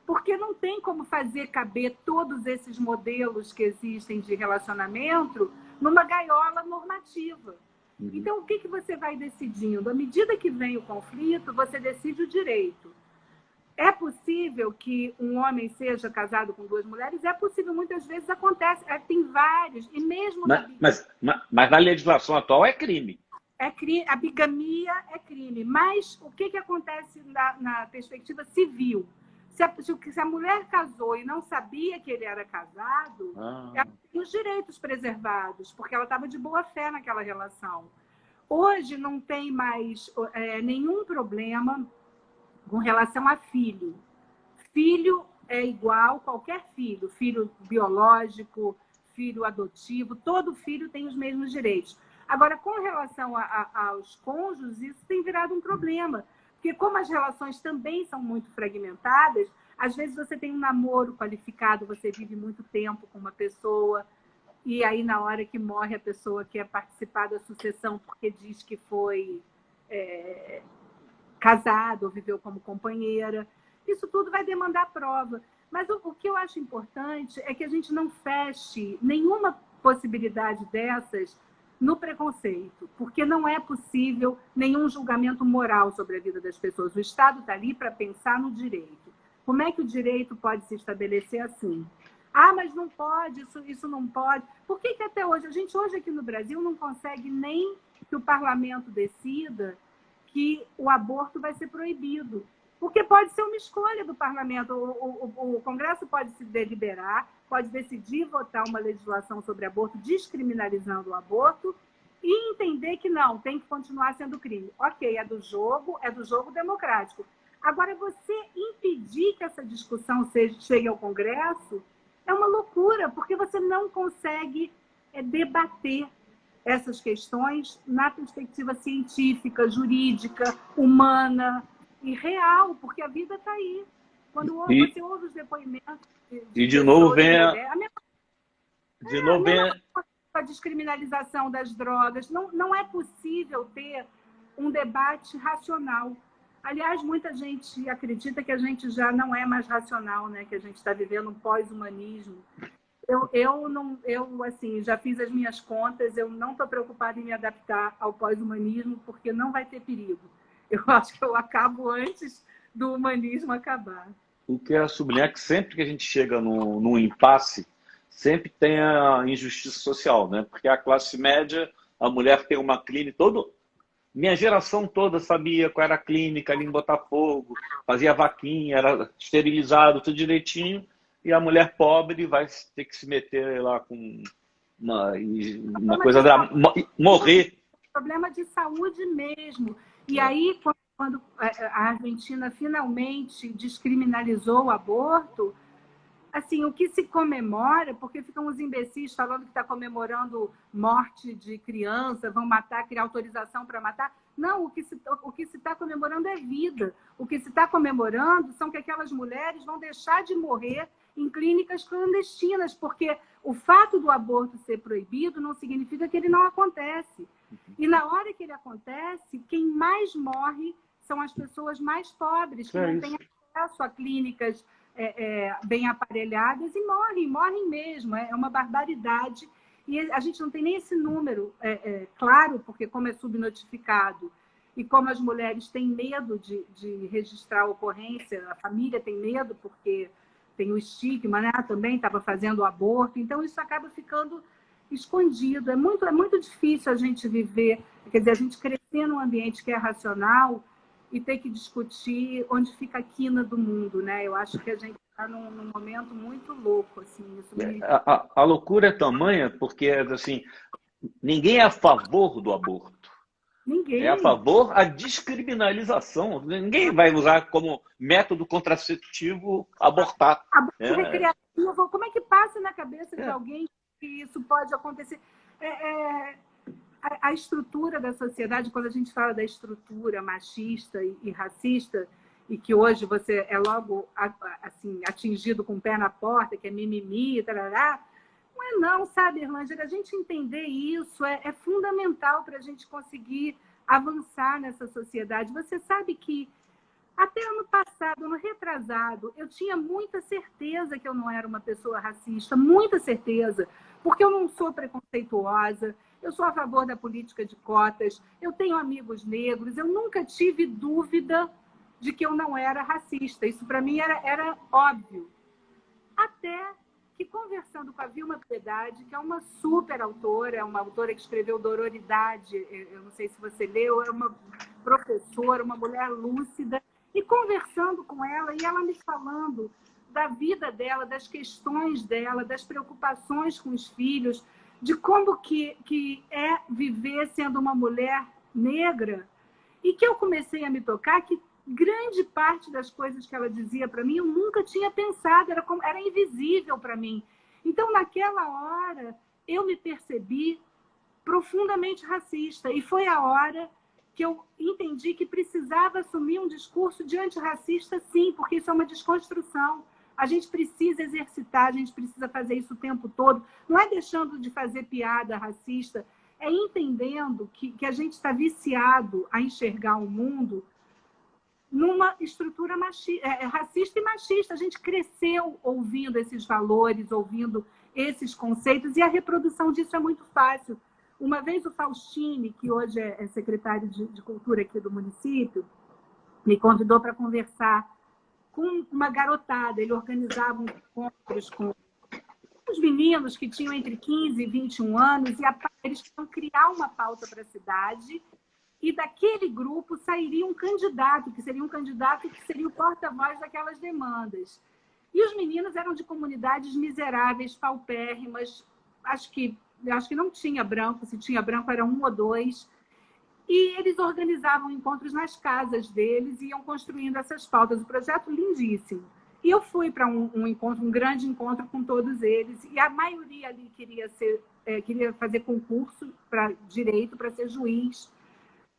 Porque não tem como fazer caber todos esses modelos que existem de relacionamento numa gaiola normativa. Então, o que você vai decidindo? À medida que vem o conflito, você decide o direito. É possível que um homem seja casado com 2 mulheres? É possível, muitas vezes acontece. Tem vários, e mesmo... Mas na legislação atual é crime. A bigamia é crime. Mas o que acontece na perspectiva civil? Se a mulher casou e não sabia que ele era casado, ela tem os direitos preservados, porque ela estava de boa fé naquela relação. Hoje não tem mais nenhum problema com relação a filho. Filho é igual qualquer filho. Filho biológico, filho adotivo, todo filho tem os mesmos direitos. Agora, com relação aos cônjuges, isso tem virado um problema. Porque como as relações também são muito fragmentadas, às vezes você tem um namoro qualificado, você vive muito tempo com uma pessoa, e aí na hora que morre a pessoa quer participar da sucessão porque diz que foi casado ou viveu como companheira. Isso tudo vai demandar prova. Mas o que eu acho importante é que a gente não feche nenhuma possibilidade dessas no preconceito, porque não é possível nenhum julgamento moral sobre a vida das pessoas. O Estado está ali para pensar no direito. Como é que o direito pode se estabelecer assim? Mas não pode, isso não pode. Por que até hoje, a gente hoje aqui no Brasil não consegue nem que o parlamento decida que o aborto vai ser proibido? Porque pode ser uma escolha do parlamento. O Congresso pode se deliberar, pode decidir votar uma legislação sobre aborto, descriminalizando o aborto, e entender que não, tem que continuar sendo crime. Ok, é do jogo democrático. Agora, você impedir que essa discussão chegue ao Congresso é uma loucura, porque você não consegue debater essas questões na perspectiva científica, jurídica, humana e real, porque a vida está aí. Quando você ouve os depoimentos... de novo vem a descriminalização das drogas. Não é possível ter um debate racional. Aliás, muita gente acredita que a gente já não é mais racional, né? Que a gente está vivendo um pós-humanismo. Eu assim, já fiz as minhas contas, eu não estou preocupada em me adaptar ao pós-humanismo, porque não vai ter perigo. Eu acho que eu acabo antes do humanismo acabar. O que é sublinhar que sempre que a gente chega num impasse, sempre tem a injustiça social, né? Porque a classe média, a mulher tem uma clínica, minha geração toda sabia qual era a clínica ali em Botafogo, fazia vaquinha, era esterilizado, tudo direitinho, e a mulher pobre vai ter que se meter lá com uma coisa morrer. Problema de saúde mesmo. E aí, quando a Argentina finalmente descriminalizou o aborto, assim, o que se comemora, porque ficam os imbecis falando que está comemorando morte de criança, vão matar, criar autorização para matar. Não, o que se está comemorando é vida. O que se está comemorando são que aquelas mulheres vão deixar de morrer em clínicas clandestinas, porque o fato do aborto ser proibido não significa que ele não acontece. E na hora que ele acontece, quem mais morre são as pessoas mais pobres, que não têm acesso a clínicas bem aparelhadas e morrem mesmo. É uma barbaridade. E a gente não tem nem esse número claro, porque como é subnotificado e como as mulheres têm medo de registrar a ocorrência, a família tem medo porque tem o estigma, né? Também estava fazendo o aborto, então isso acaba ficando escondido. É muito difícil a gente viver, quer dizer, a gente crescer num ambiente que é racional e ter que discutir onde fica a quina do mundo, né? Eu acho que a gente está num momento muito louco, assim. A loucura é tamanha porque, assim, ninguém é a favor do aborto. Ninguém. É a favor da descriminalização. Ninguém vai usar como método contraceptivo abortar. Aborto recreativo. Como é que passa na cabeça de alguém que isso pode acontecer? A estrutura da sociedade, quando a gente fala da estrutura machista e racista, e que hoje você é logo assim, atingido com o pé na porta, que é mimimi, tarará, não, sabe, Erlângela? A gente entender isso é fundamental para a gente conseguir avançar nessa sociedade. Você sabe que até ano passado, ano retrasado, eu tinha muita certeza que eu não era uma pessoa racista, muita certeza, porque eu não sou preconceituosa, eu sou a favor da política de cotas, eu tenho amigos negros, eu nunca tive dúvida de que eu não era racista. Isso, para mim, era óbvio. Até que, conversando com a Vilma Piedade, que é uma super autora, é uma autora que escreveu Dororidade, eu não sei se você leu, é uma professora, uma mulher lúcida, e conversando com ela, e ela me falando da vida dela, das questões dela, das preocupações com os filhos, de como que é viver sendo uma mulher negra, e que eu comecei a me tocar que grande parte das coisas que ela dizia para mim eu nunca tinha pensado, era invisível para mim. Então, naquela hora, eu me percebi profundamente racista, e foi a hora que eu entendi que precisava assumir um discurso de antirracista, sim, porque isso é uma desconstrução. A gente precisa exercitar, a gente precisa fazer isso o tempo todo. Não é deixando de fazer piada racista, é entendendo que a gente está viciado a enxergar o mundo numa estrutura racista e machista. A gente cresceu ouvindo esses valores, ouvindo esses conceitos, e a reprodução disso é muito fácil. Uma vez o Faustini, que hoje é secretário de Cultura aqui do município, me convidou para conversar com uma garotada. Ele organizava encontros com os meninos que tinham entre 15 e 21 anos, e eles queriam criar uma pauta para a cidade, e daquele grupo sairia um candidato, que seria o porta-voz daquelas demandas. E os meninos eram de comunidades miseráveis, paupérrimas, acho que não tinha branco, se tinha branco era 1 ou 2, e eles organizavam encontros nas casas deles e iam construindo essas pautas. Um projeto lindíssimo. E eu fui para um grande encontro com todos eles, e a maioria ali queria fazer concurso para direito, para ser juiz,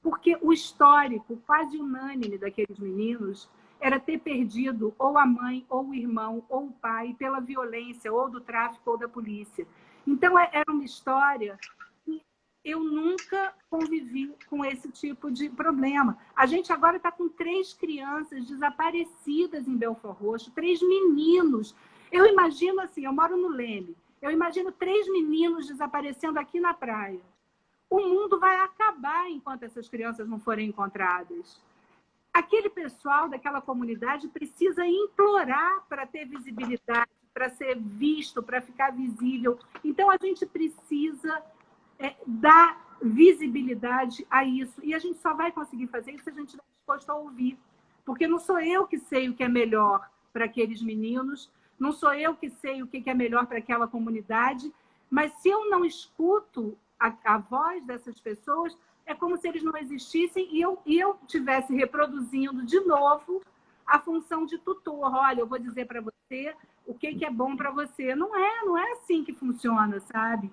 porque o histórico quase unânime daqueles meninos era ter perdido ou a mãe, ou o irmão, ou o pai pela violência, ou do tráfico, ou da polícia. Então, era uma história que eu nunca convivi com esse tipo de problema. A gente agora está com 3 crianças desaparecidas em Belford Roxo, 3 meninos. Eu imagino assim, eu moro no Leme, eu imagino 3 meninos desaparecendo aqui na praia. O mundo vai acabar enquanto essas crianças não forem encontradas. Aquele pessoal daquela comunidade precisa implorar para ter visibilidade, para ser visto, para ficar visível. Então, a gente precisa dar visibilidade a isso. E a gente só vai conseguir fazer isso se a gente estiver disposto a ouvir. Porque não sou eu que sei o que é melhor para aqueles meninos, não sou eu que sei o que é melhor para aquela comunidade, mas se eu não escuto a voz dessas pessoas, é como se eles não existissem e eu estivesse reproduzindo de novo a função de tutor. Olha, eu vou dizer para você o que é bom para você. Não é assim que funciona, sabe?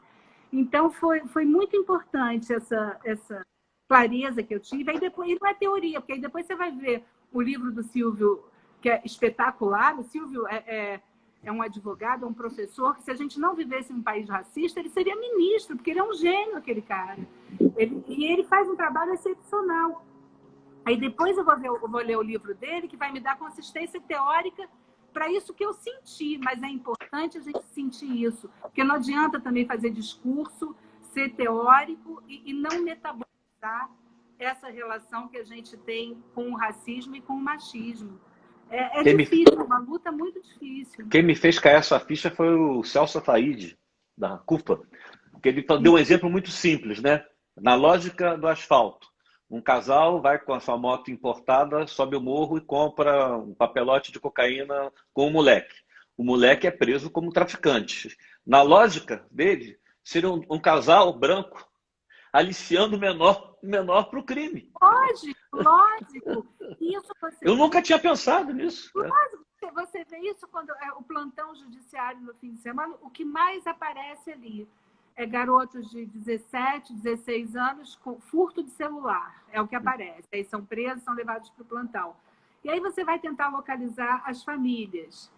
Então, foi muito importante essa clareza que eu tive. Aí depois, e não é teoria, porque aí depois você vai ver o livro do Silvio, que é espetacular. O Silvio é um advogado, é um professor, que se a gente não vivesse em um país racista, ele seria ministro, porque ele é um gênio, aquele cara. E ele faz um trabalho excepcional. Aí depois eu vou ler o livro dele, que vai me dar consistência teórica para isso que eu senti, mas é importante a gente sentir isso, porque não adianta também fazer discurso, ser teórico e não metabolizar essa relação que a gente tem com o racismo e com o machismo. É difícil, uma luta muito difícil. Quem me fez cair essa ficha foi o Celso Ataíde, da CUFA, porque ele deu um exemplo muito simples, né? Na lógica do asfalto. Um casal vai com a sua moto importada, sobe o morro e compra um papelote de cocaína com o moleque. O moleque é preso como traficante. Na lógica dele, seria um casal branco aliciando o menor para o crime. Lógico. Isso Eu nunca tinha pensado nisso. Lógico. Você vê isso quando o plantão judiciário no fim de semana, o que mais aparece ali é garotos de 17, 16 anos com furto de celular. É o que aparece. Aí são presos, são levados para o plantão. E aí você vai tentar localizar as famílias.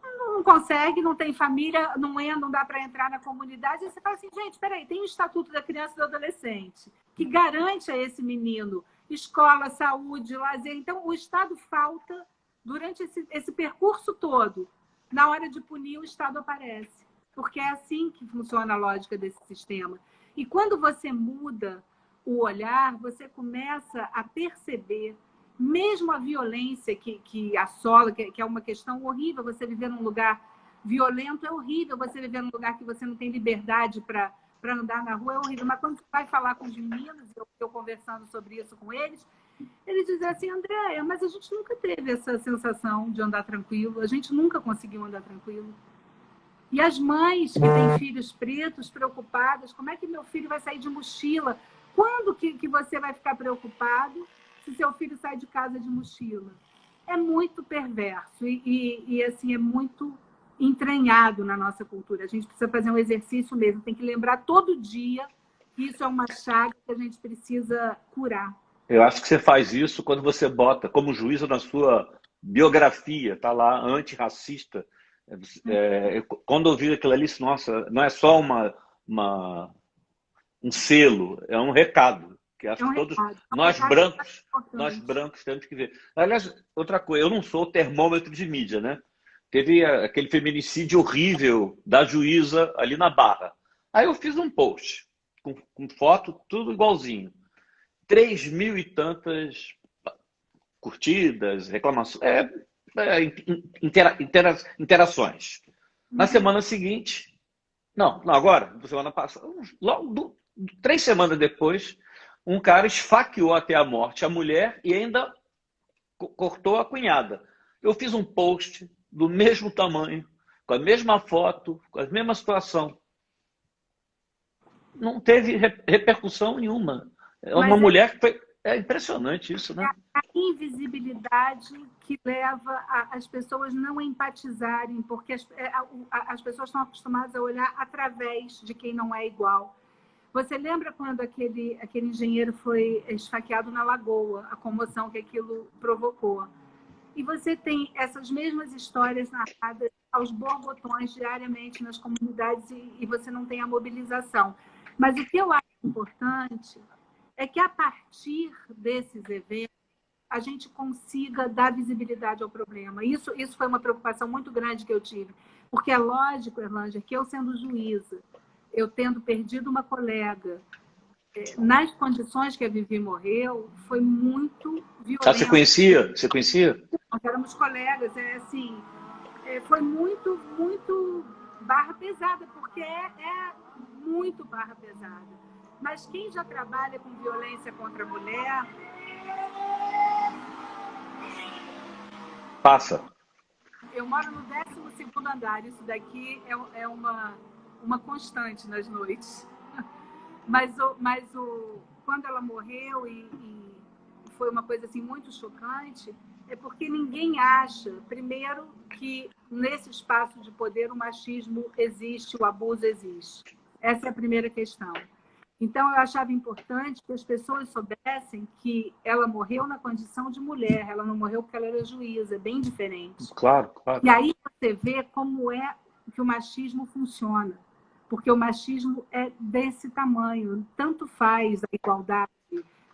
Não consegue, não tem família, não dá para entrar na comunidade. E você fala assim, gente, espera aí, tem o Estatuto da Criança e do Adolescente, que garante a esse menino escola, saúde, lazer. Então, o Estado falta durante esse percurso todo. Na hora de punir, o Estado aparece. Porque é assim que funciona a lógica desse sistema. E quando você muda o olhar, você começa a perceber, mesmo a violência que assola, que é uma questão horrível, você viver num lugar violento é horrível, você viver num lugar que você não tem liberdade para andar na rua é horrível. Mas quando você vai falar com os meninos, eu conversando sobre isso com eles dizem assim, Andréia, mas a gente nunca teve essa sensação de andar tranquilo, a gente nunca conseguiu andar tranquilo. E as mães que têm filhos pretos, preocupadas, como é que meu filho vai sair de mochila? Quando que você vai ficar preocupado se seu filho sai de casa de mochila? É muito perverso e assim, é muito entranhado na nossa cultura. A gente precisa fazer um exercício mesmo, tem que lembrar todo dia que isso é uma chaga que a gente precisa curar. Eu acho que você faz isso quando você bota como juízo na sua biografia, tá lá, antirracista. Quando eu vi aquilo ali, nossa, não é só um selo, é um recado. Que acho que todos nós brancos temos que ver. Aliás, outra coisa, eu não sou termômetro de mídia, né? Teve aquele feminicídio horrível da juíza ali na Barra. Aí eu fiz um post com foto, tudo igualzinho. 3.000 e tantas curtidas, reclamações, interações. Na semana seguinte, não, agora, semana passada, logo 3 semanas depois, um cara esfaqueou até a morte a mulher e ainda cortou a cunhada. Eu fiz um post do mesmo tamanho, com a mesma foto, com a mesma situação. Não teve repercussão nenhuma. É uma mulher que foi... É impressionante isso, né? A invisibilidade que leva as pessoas não empatizarem, porque as pessoas estão acostumadas a olhar através de quem não é igual. Você lembra quando aquele engenheiro foi esfaqueado na Lagoa, a comoção que aquilo provocou? E você tem essas mesmas histórias narradas aos borbotões diariamente nas comunidades e você não tem a mobilização. Mas o que eu acho importante é que, a partir desses eventos, a gente consiga dar visibilidade ao problema. Isso foi uma preocupação muito grande que eu tive. Porque é lógico, Erlanger, que eu sendo juíza, eu tendo perdido uma colega, nas condições que a Vivi morreu, foi muito violento. Ah, você conhecia? Você conhecia? Nós éramos colegas, foi muito, muito barra pesada, porque é muito barra pesada. Mas quem já trabalha com violência contra a mulher... Passa. Eu moro no 12º andar, isso daqui é uma constante nas noites. Mas quando ela morreu e foi uma coisa assim muito chocante, é porque ninguém acha, primeiro, que nesse espaço de poder o machismo existe, o abuso existe. Essa é a primeira questão. Então, eu achava importante que as pessoas soubessem que ela morreu na condição de mulher, ela não morreu porque ela era juíza, é bem diferente. Claro, claro. E aí você vê como é que o machismo funciona, porque o machismo é desse tamanho, tanto faz a igualdade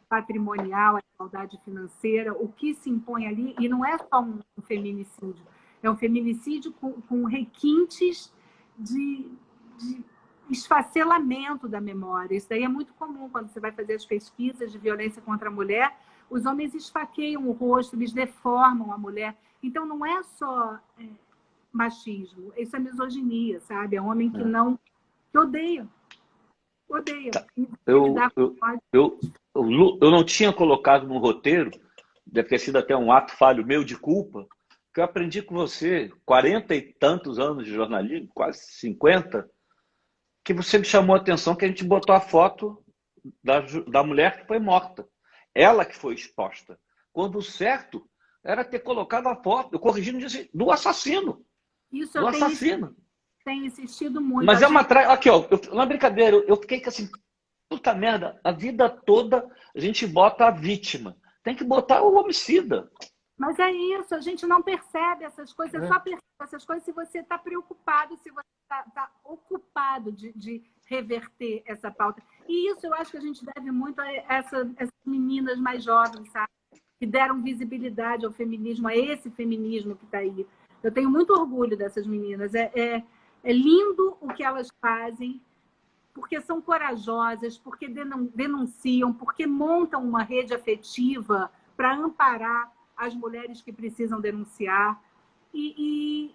patrimonial, a igualdade financeira, o que se impõe ali, e não é só um feminicídio, é um feminicídio com requintes de esfacelamento da memória. Isso daí é muito comum quando você vai fazer as pesquisas de violência contra a mulher. Os homens esfaqueiam o rosto, eles deformam a mulher. Então, não é só machismo, isso é misoginia, sabe? É um homem que não... que odeia. Odeia. Eu não tinha colocado no roteiro, deve ter sido até um ato falho meu de culpa, que eu aprendi com você, 40 e tantos anos de jornalismo, quase 50, que você me chamou a atenção que a gente botou a foto da mulher que foi morta. Ela que foi exposta. Quando o certo era ter colocado a foto, eu corrigindo, disse, do assassino. Isso do assassino. Tenho insistido muito. Mas é uma... Aqui, ó, na brincadeira, eu fiquei assim, puta merda, a vida toda a gente bota a vítima. Tem que botar o homicida. Mas é isso, a gente não percebe essas coisas, só percebe essas coisas se você está preocupado, se você está ocupado de reverter essa pauta. E isso eu acho que a gente deve muito a essas meninas mais jovens, sabe? Que deram visibilidade ao feminismo, a esse feminismo que está aí. Eu tenho muito orgulho dessas meninas. É lindo o que elas fazem, porque são corajosas, porque denunciam, porque montam uma rede afetiva para amparar as mulheres que precisam denunciar. E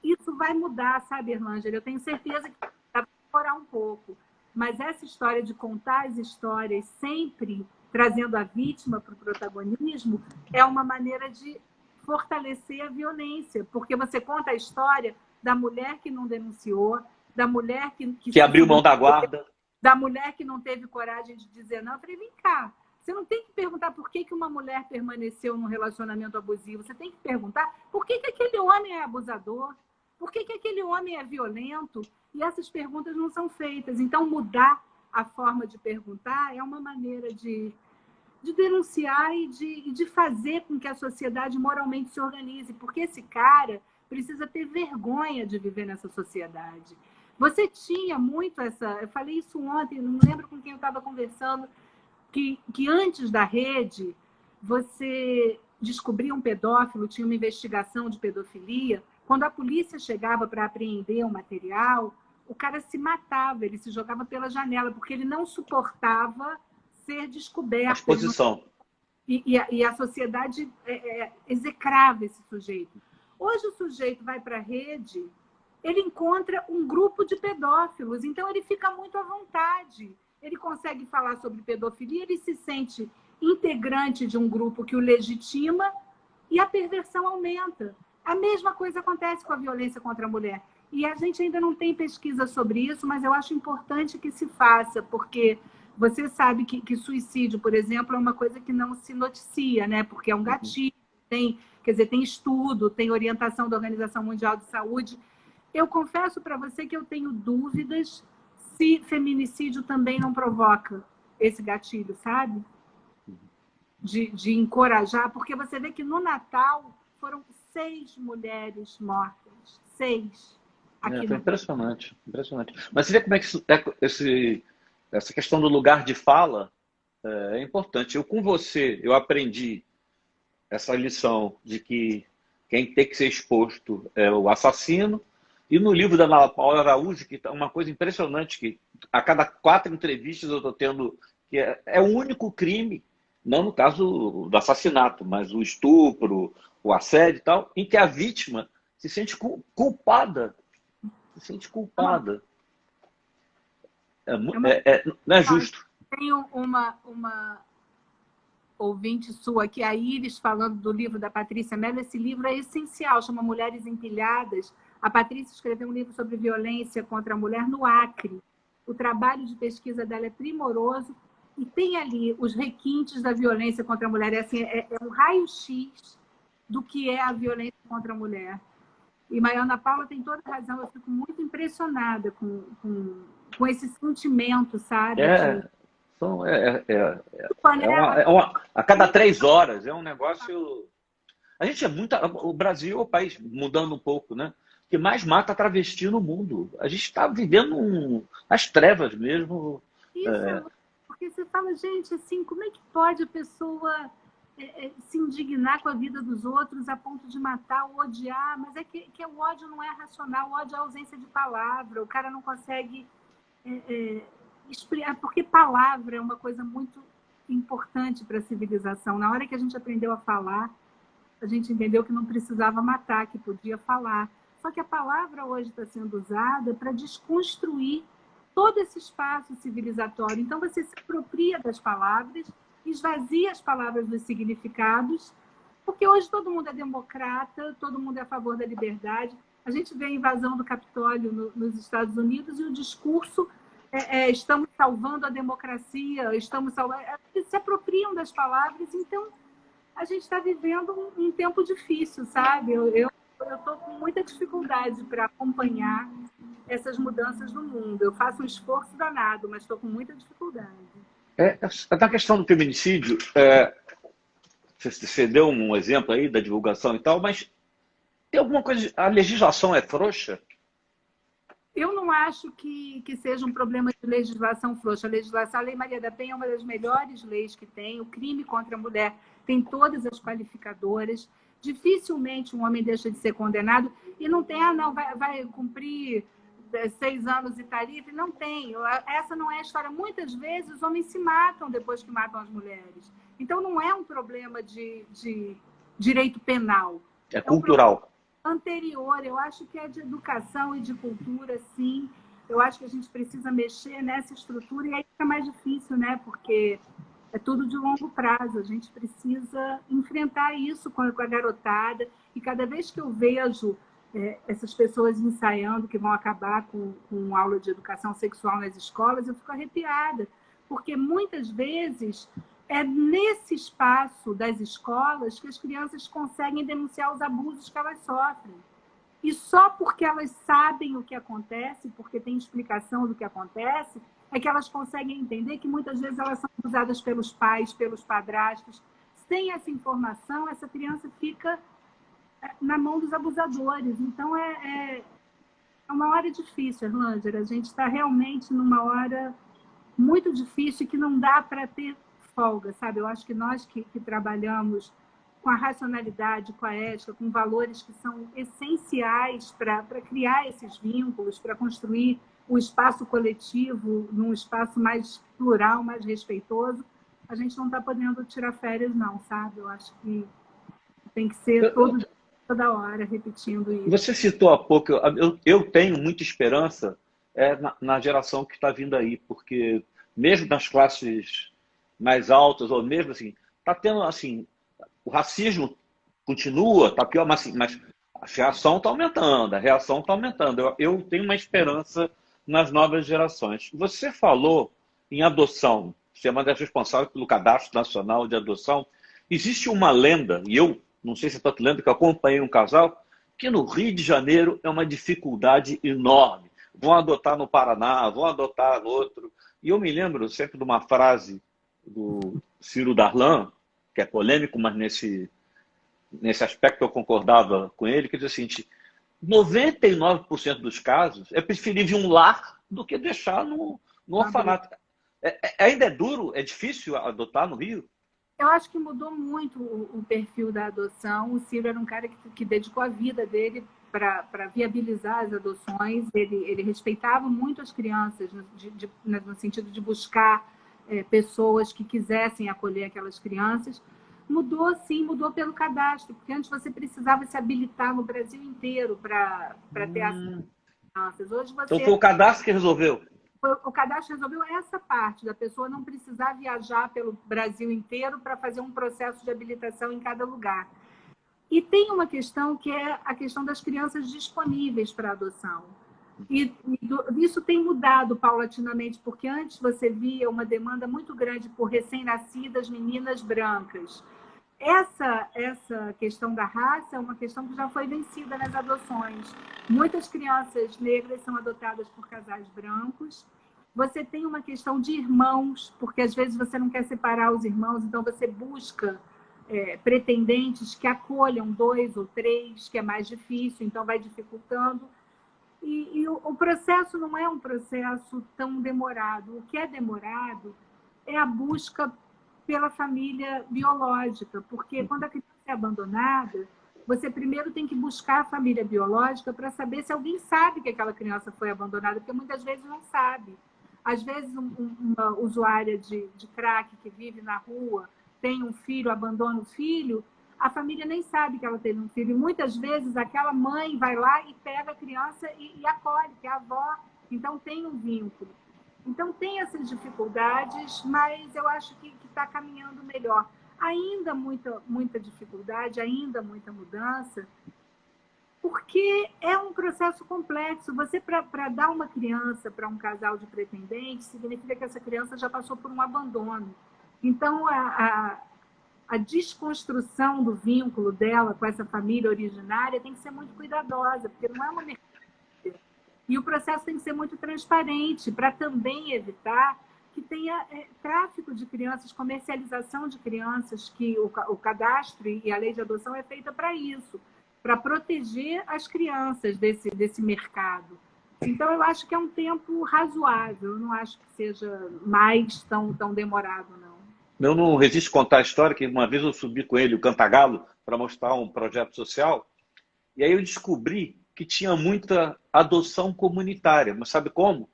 isso vai mudar, sabe, Erlângela? Eu tenho certeza que vai demorar um pouco. Mas essa história de contar as histórias sempre trazendo a vítima para o protagonismo é uma maneira de fortalecer a violência, porque você conta a história da mulher que não denunciou, da mulher que abriu mão da guarda, da mulher que não teve coragem de dizer não. Eu falei, vem cá, você não tem que perguntar por que uma mulher permaneceu num relacionamento abusivo, você tem que perguntar por que aquele homem é abusador, por que aquele homem é violento, e essas perguntas não são feitas. Então, mudar a forma de perguntar é uma maneira de denunciar e de fazer com que a sociedade moralmente se organize, porque esse cara precisa ter vergonha de viver nessa sociedade. Você tinha muito essa... Eu falei isso ontem, não lembro com quem eu estava conversando, que antes da rede, você descobria um pedófilo, tinha uma investigação de pedofilia, quando a polícia chegava para apreender o material, o cara se matava, ele se jogava pela janela, porque ele não suportava ser descoberto. A exposição. E a sociedade execrava esse sujeito. Hoje o sujeito vai para a rede, ele encontra um grupo de pedófilos, então ele fica muito à vontade. Ele consegue falar sobre pedofilia, ele se sente integrante de um grupo que o legitima e a perversão aumenta. A mesma coisa acontece com a violência contra a mulher. E a gente ainda não tem pesquisa sobre isso, mas eu acho importante que se faça, porque você sabe que suicídio, por exemplo, é uma coisa que não se noticia, né? Porque é um gatilho, tem estudo, tem orientação da Organização Mundial de Saúde. Eu confesso para você que eu tenho dúvidas se feminicídio também não provoca esse gatilho, sabe? De encorajar, porque você vê que no Natal foram 6 mulheres mortas. 6. Foi impressionante, impressionante. Mas você vê como é que essa questão do lugar de fala é importante. Com você, eu aprendi essa lição de que quem tem que ser exposto é o assassino. E no livro da Ana Paula Araújo, que é uma coisa impressionante, que a cada 4 entrevistas eu estou tendo, que é o único crime, não no caso do assassinato, mas o estupro, o assédio e tal, em que a vítima se sente culpada. Se sente culpada. Não é justo. Tenho uma ouvinte sua aqui, a Iris, falando do livro da Patrícia Mello. Esse livro é essencial, chama Mulheres Empilhadas. A Patrícia escreveu um livro sobre violência contra a mulher no Acre. O trabalho de pesquisa dela é primoroso e tem ali os requintes da violência contra a mulher. É um raio-x do que é a violência contra a mulher. E Ana Paula tem toda razão, eu fico muito impressionada com esse sentimento, sabe? A cada 3 horas, é um negócio... A gente é muito... O Brasil é o país, mudando um pouco, né? Que mais mata travesti no mundo. A gente está vivendo as trevas mesmo. Isso, porque você fala, gente, assim, como é que pode a pessoa se indignar com a vida dos outros a ponto de matar ou odiar? Mas é que o ódio não é racional, o ódio é ausência de palavra, o cara não consegue explicar, porque palavra é uma coisa muito importante para a civilização. Na hora que a gente aprendeu a falar, a gente entendeu que não precisava matar, que podia falar. Só que a palavra hoje está sendo usada para desconstruir todo esse espaço civilizatório. Então, você se apropria das palavras, esvazia as palavras dos significados, porque hoje todo mundo é democrata, todo mundo é a favor da liberdade. A gente vê a invasão do Capitólio nos Estados Unidos e o discurso estamos salvando a democracia, estamos salvando... Eles se apropriam das palavras, então a gente está vivendo um tempo difícil, sabe? Eu estou com muita dificuldade para acompanhar essas mudanças no mundo. Eu faço um esforço danado, mas estou com muita dificuldade. Na questão do feminicídio, você deu um exemplo aí da divulgação e tal, mas tem alguma coisa... A legislação é frouxa? Eu não acho que seja um problema de legislação frouxa. A Lei Maria da Penha é uma das melhores leis que tem. O crime contra a mulher tem todas as qualificadoras. Dificilmente um homem deixa de ser condenado e não tem, vai cumprir 6 anos e está livre. Não tem. Essa não é a história. Muitas vezes os homens se matam depois que matam as mulheres. Então não é um problema de direito penal. É cultural. Anterior, eu acho que é de educação e de cultura, sim. Eu acho que a gente precisa mexer nessa estrutura e aí fica mais difícil, né? Porque é tudo de longo prazo. A gente precisa enfrentar isso com a garotada. E cada vez que eu vejo essas pessoas ensaiando que vão acabar com aula de educação sexual nas escolas, eu fico arrepiada. Porque muitas vezes é nesse espaço das escolas que as crianças conseguem denunciar os abusos que elas sofrem. E só porque elas sabem o que acontece, porque tem explicação do que acontece, é que elas conseguem entender que muitas vezes elas são abusadas pelos pais, pelos padrastos. Sem essa informação, essa criança fica na mão dos abusadores. Então, é uma hora difícil, Erlângela. A gente está realmente numa hora muito difícil que não dá para ter folga, sabe? Eu acho que nós que trabalhamos com a racionalidade, com a ética, com valores que são essenciais para criar esses vínculos, para construir o espaço coletivo num espaço mais plural, mais respeitoso, a gente não está podendo tirar férias, não, sabe? Eu acho que tem que ser toda hora repetindo isso. Você citou há pouco, eu tenho muita esperança na geração que está vindo aí, porque mesmo nas classes mais altas, ou mesmo assim, está tendo assim, o racismo continua, está pior, mas a reação está aumentando, Eu tenho uma esperança nas novas gerações. Você falou em adoção, você é uma das responsáveis pelo Cadastro Nacional de Adoção. Existe uma lenda, e eu não sei se você está lendo, que eu acompanhei um casal, que no Rio de Janeiro é uma dificuldade enorme. Vão adotar no Paraná, vão adotar no outro. E eu me lembro sempre de uma frase do Ciro Darlan, que é polêmico, mas nesse aspecto eu concordava com ele, que diz o seguinte: 99% dos casos é preferível um lar do que deixar no orfanato. Ainda é duro, é difícil adotar no Rio? Eu acho que mudou muito o perfil da adoção. O Ciro era um cara que dedicou a vida dele para viabilizar as adoções. Ele respeitava muito as crianças, no sentido de buscar pessoas que quisessem acolher aquelas crianças. Mudou, sim, mudou pelo cadastro, porque antes você precisava se habilitar no Brasil inteiro para ter acesso às crianças. Hoje Então foi o cadastro que resolveu? O cadastro resolveu essa parte, da pessoa não precisar viajar pelo Brasil inteiro para fazer um processo de habilitação em cada lugar. E tem uma questão que é a questão das crianças disponíveis para adoção. E isso tem mudado paulatinamente, porque antes você via uma demanda muito grande por recém-nascidas meninas brancas. essa questão da raça é uma questão que já foi vencida nas adoções. Muitas crianças negras são adotadas por casais brancos. Você tem uma questão de irmãos, porque às vezes você não quer separar os irmãos, então você busca pretendentes que acolham 2 ou 3, que é mais difícil, então vai dificultando. E o processo não é um processo tão demorado. O que é demorado é a busca pela família biológica, porque quando a criança é abandonada, você primeiro tem que buscar a família biológica para saber se alguém sabe que aquela criança foi abandonada, porque muitas vezes não sabe. Às vezes, uma usuária de crack que vive na rua tem um filho, abandona o filho, a família nem sabe que ela teve um filho. E muitas vezes, aquela mãe vai lá e pega a criança e acolhe, que é a avó. Então, tem um vínculo. Então, tem essas dificuldades, mas eu acho que está caminhando melhor. Ainda muita dificuldade, ainda muita mudança, porque é um processo complexo. Você, para dar uma criança para um casal de pretendentes, significa que essa criança já passou por um abandono. Então, a desconstrução do vínculo dela com essa família originária tem que ser muito cuidadosa, porque não é uma mercadoria. E o processo tem que ser muito transparente, para também evitar que tenha tráfico de crianças, comercialização de crianças, que o cadastro e a lei de adoção é feita para isso, para proteger as crianças desse mercado. Então, eu acho que é um tempo razoável, eu não acho que seja mais tão demorado, não. Eu não resisto a contar a história que uma vez eu subi com ele, o Cantagalo, para mostrar um projeto social, e aí eu descobri que tinha muita adoção comunitária. Mas sabe como?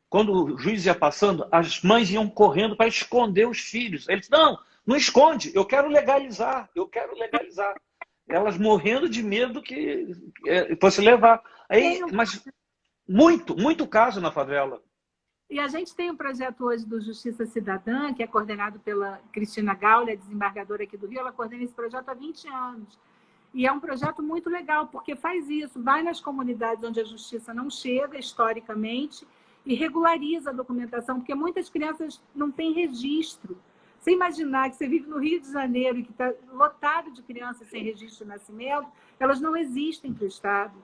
Quando o juiz ia passando, as mães iam correndo para esconder os filhos. Ele disse, não esconde, eu quero legalizar. Elas morrendo de medo que fosse levar. Aí, mas muito caso na favela. E a gente tem um projeto hoje do Justiça Cidadã, que é coordenado pela Cristina Gaule, desembargadora aqui do Rio. Ela coordena esse projeto há 20 anos. E é um projeto muito legal, porque faz isso, vai nas comunidades onde a justiça não chega, historicamente, e regulariza a documentação, porque muitas crianças não têm registro. Você imaginar que você vive no Rio de Janeiro e que está lotado de crianças sem registro de nascimento, elas não existem para o Estado,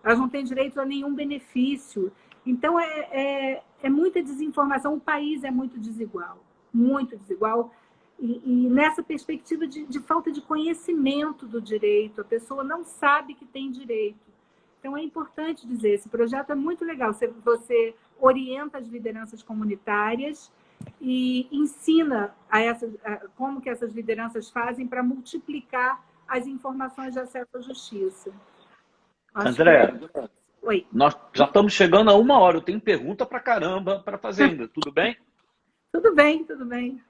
elas não têm direito a nenhum benefício. Então, é muita desinformação, o país é muito desigual. E nessa perspectiva de falta de conhecimento do direito, a pessoa não sabe que tem direito. Então, é importante dizer, esse projeto é muito legal. Você orienta as lideranças comunitárias e ensina como que essas lideranças fazem para multiplicar as informações de acesso à justiça. André, Oi. Nós já estamos chegando a 1 hora. Eu tenho pergunta para caramba para fazer ainda. Tudo bem? Tudo bem.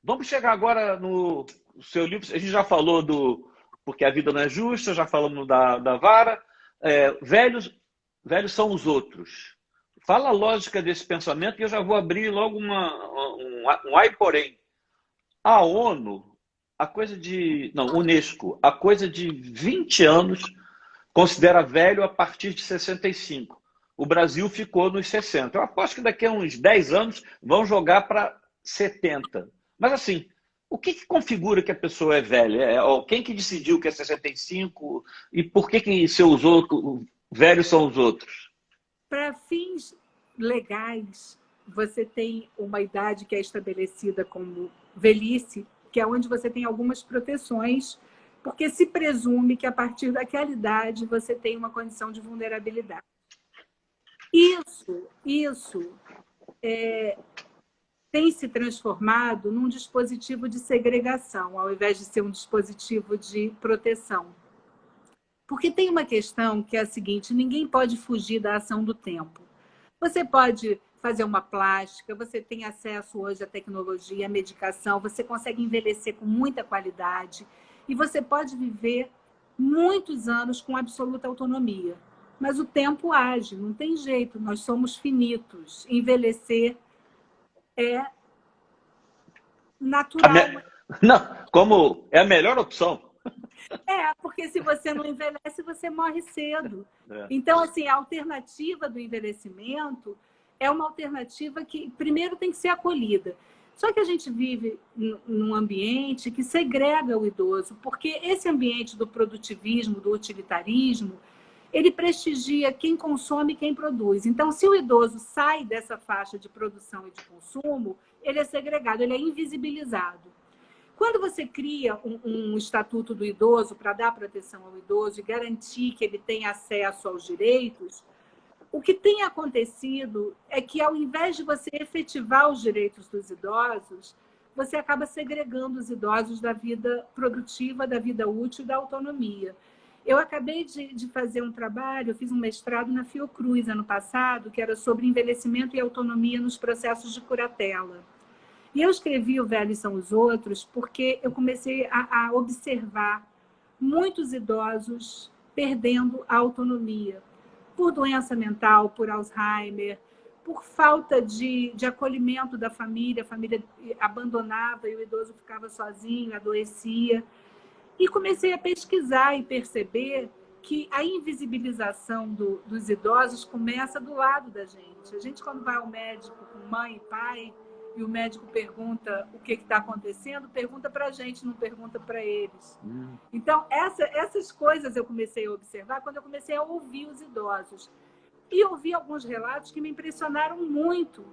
Vamos chegar agora no seu livro. A gente já falou do Porque a Vida Não é Justa, já falamos da vara. Velhos são os outros. Fala a lógica desse pensamento e eu já vou abrir logo um ai porém. A ONU, Unesco, a coisa de 20 anos, considera velho a partir de 65. O Brasil ficou nos 60. Eu aposto que daqui a uns 10 anos vão jogar para 70. Mas assim, o que configura que a pessoa é velha? Quem que decidiu que é 65? E por que seus outros velhos são os outros? Para fins legais, você tem uma idade que é estabelecida como velhice, que é onde você tem algumas proteções, porque se presume que a partir daquela idade você tem uma condição de vulnerabilidade. Isso tem se transformado num dispositivo de segregação, ao invés de ser um dispositivo de proteção. Porque tem uma questão que é a seguinte, ninguém pode fugir da ação do tempo. Você pode fazer uma plástica, você tem acesso hoje à tecnologia, à medicação, você consegue envelhecer com muita qualidade e você pode viver muitos anos com absoluta autonomia. Mas o tempo age, não tem jeito, nós somos finitos. Envelhecer é natural. Como é a melhor opção. Porque se você não envelhece, você morre cedo. Então, assim, a alternativa do envelhecimento é uma alternativa que, primeiro, tem que ser acolhida. Só que a gente vive num ambiente que segrega o idoso, porque esse ambiente do produtivismo, do utilitarismo, ele prestigia quem consome e quem produz. Então, se o idoso sai dessa faixa de produção e de consumo, ele é segregado, ele é invisibilizado. Quando você cria um estatuto do idoso para dar proteção ao idoso e garantir que ele tenha acesso aos direitos, o que tem acontecido é que, ao invés de você efetivar os direitos dos idosos, você acaba segregando os idosos da vida produtiva, da vida útil e da autonomia. Eu acabei de fazer um trabalho, eu fiz um mestrado na Fiocruz ano passado, que era sobre envelhecimento e autonomia nos processos de curatela. E eu escrevi O Velhos São os Outros porque eu comecei a observar muitos idosos perdendo a autonomia, por doença mental, por Alzheimer, por falta de acolhimento da família, a família abandonava e o idoso ficava sozinho, adoecia. E comecei a pesquisar e perceber que a invisibilização dos idosos começa do lado da gente. A gente, quando vai ao médico com mãe e pai, e o médico pergunta o que está acontecendo, pergunta para a gente, não pergunta para eles. Então, essas coisas eu comecei a observar quando eu comecei a ouvir os idosos. E ouvi alguns relatos que me impressionaram muito,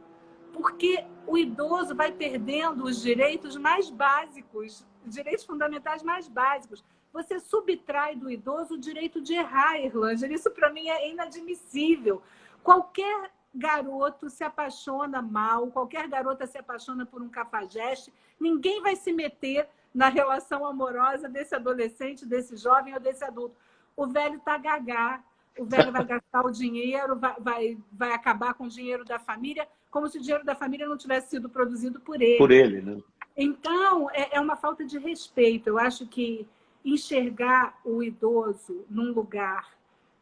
porque o idoso vai perdendo os direitos mais básicos, os direitos fundamentais mais básicos. Você subtrai do idoso o direito de errar, Erlanger. Isso, para mim, é inadmissível. Qualquer garoto se apaixona mal, qualquer garota se apaixona por um cafajeste, ninguém vai se meter na relação amorosa desse adolescente, desse jovem ou desse adulto. O velho está gagá, o velho vai gastar o dinheiro, vai acabar com o dinheiro da família, como se o dinheiro da família não tivesse sido produzido por ele. Por ele, né? Então, é uma falta de respeito. Eu acho que enxergar o idoso num lugar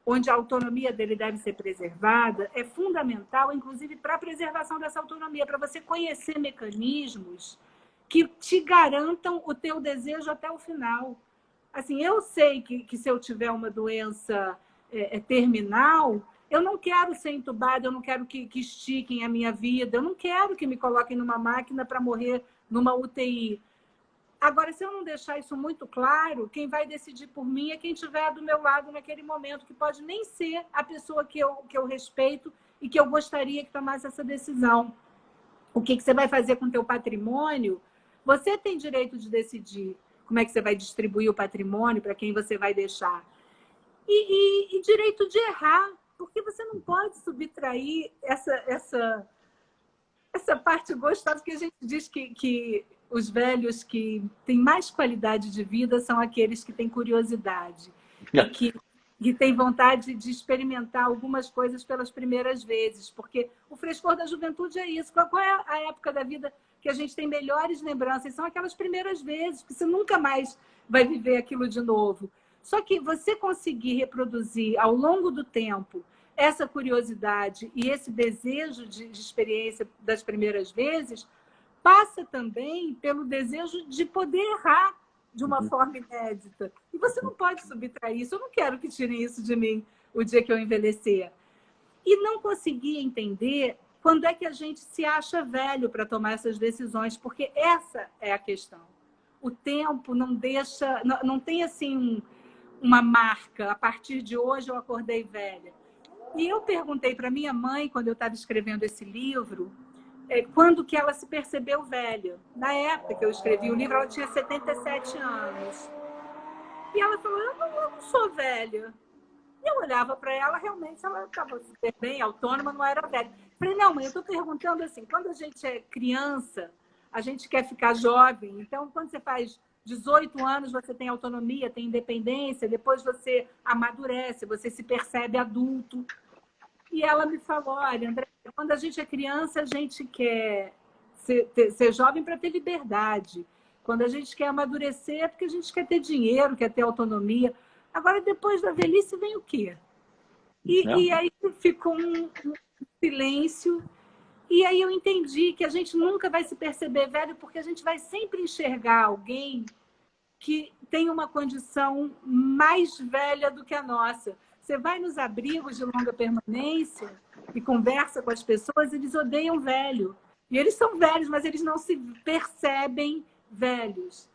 onde a autonomia dele deve ser preservada, é fundamental, inclusive, para a preservação dessa autonomia, para você conhecer mecanismos que te garantam o teu desejo até o final. Assim, eu sei que se eu tiver uma doença terminal, eu não quero ser entubada, eu não quero que estiquem a minha vida, eu não quero que me coloquem numa máquina para morrer numa UTI. Agora, se eu não deixar isso muito claro, quem vai decidir por mim é quem estiver do meu lado naquele momento, que pode nem ser a pessoa que eu respeito e que eu gostaria que tomasse essa decisão. O que você vai fazer com o teu patrimônio? Você tem direito de decidir como é que você vai distribuir o patrimônio, para quem você vai deixar. E direito de errar, porque você não pode subtrair essa parte gostosa, que a gente diz que os velhos que têm mais qualidade de vida são aqueles que têm curiosidade e que têm vontade de experimentar algumas coisas pelas primeiras vezes, porque o frescor da juventude é isso. Qual é a época da vida que a gente tem melhores lembranças? São aquelas primeiras vezes, que você nunca mais vai viver aquilo de novo. Só que você conseguir reproduzir ao longo do tempo essa curiosidade e esse desejo de experiência das primeiras vezes passa também pelo desejo de poder errar de uma forma inédita. E você não pode subtrair isso. Eu não quero que tirem isso de mim o dia que eu envelhecer. E não conseguir entender quando é que a gente se acha velho para tomar essas decisões, porque essa é a questão. O tempo não deixa, não tem assim uma marca. A partir de hoje eu acordei velha. E eu perguntei para minha mãe, quando eu estava escrevendo esse livro, quando que ela se percebeu velha. Na época que eu escrevi o livro, ela tinha 77 anos. E ela falou, eu não sou velha. E eu olhava para ela, realmente ela estava super bem, autônoma, não era velha. Falei, não, mãe, eu estou perguntando assim, quando a gente é criança, a gente quer ficar jovem. Então, quando você faz 18 anos, você tem autonomia, tem independência, depois você amadurece, você se percebe adulto. E ela me falou, olha, André, quando a gente é criança, a gente quer ser jovem para ter liberdade. Quando a gente quer amadurecer, é porque a gente quer ter dinheiro, quer ter autonomia. Agora, depois da velhice, vem o quê? E aí ficou um silêncio. E aí eu entendi que a gente nunca vai se perceber velho, porque a gente vai sempre enxergar alguém que tem uma condição mais velha do que a nossa. Você vai nos abrigos de longa permanência e conversa com as pessoas, eles odeiam velho. E eles são velhos, mas eles não se percebem velhos.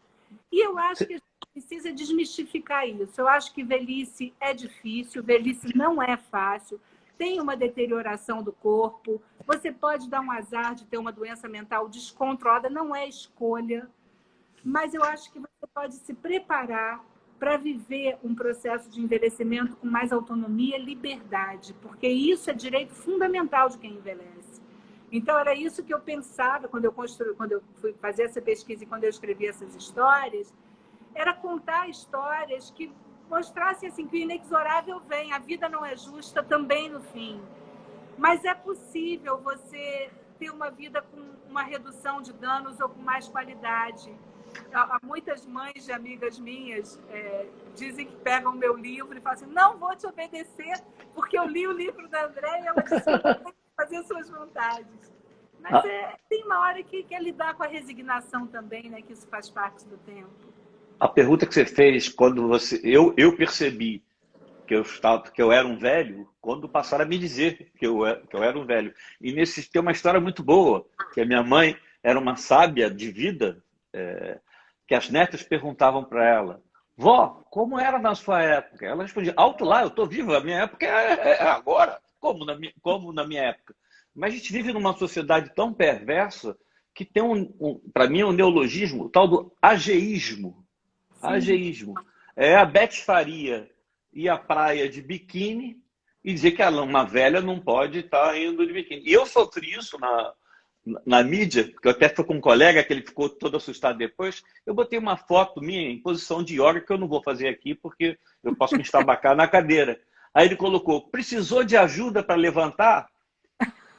E eu acho que a gente precisa desmistificar isso. Eu acho que velhice é difícil, velhice não é fácil, tem uma deterioração do corpo, você pode dar um azar de ter uma doença mental descontrolada, não é escolha, mas eu acho que você pode se preparar para viver um processo de envelhecimento com mais autonomia e liberdade, porque isso é direito fundamental de quem envelhece. Então, era isso que eu pensava quando eu fui fazer essa pesquisa e quando eu escrevi essas histórias, era contar histórias que mostrassem assim, que o inexorável vem, a vida não é justa também no fim. Mas é possível você ter uma vida com uma redução de danos ou com mais qualidade. Há muitas mães de amigas minhas dizem que pegam o meu livro e falam assim, não vou te obedecer, porque eu li o livro da Andréia e ela disse que tem que fazer suas vontades. Mas tem uma hora que é lidar com a resignação também, né? Que isso faz parte do tempo. A pergunta que você fez, quando você... Eu percebi que eu era um velho, quando passaram a me dizer que eu era um velho. E tem uma história muito boa, que a minha mãe era uma sábia de vida, que as netas perguntavam para ela, vó, como era na sua época? Ela respondia, alto lá, eu estou viva, a minha época é agora, como na minha época. Mas a gente vive numa sociedade tão perversa que tem, para mim, um neologismo, o tal do ageísmo. Sim. Ageísmo. É a Beth Faria ir à praia de biquíni e dizer que uma velha não pode estar indo de biquíni. E eu sofri isso na mídia, que eu até fui com um colega que ele ficou todo assustado depois. Eu botei uma foto minha em posição de yoga, que eu não vou fazer aqui, porque eu posso me estabacar na cadeira. Aí ele colocou, precisou de ajuda para levantar?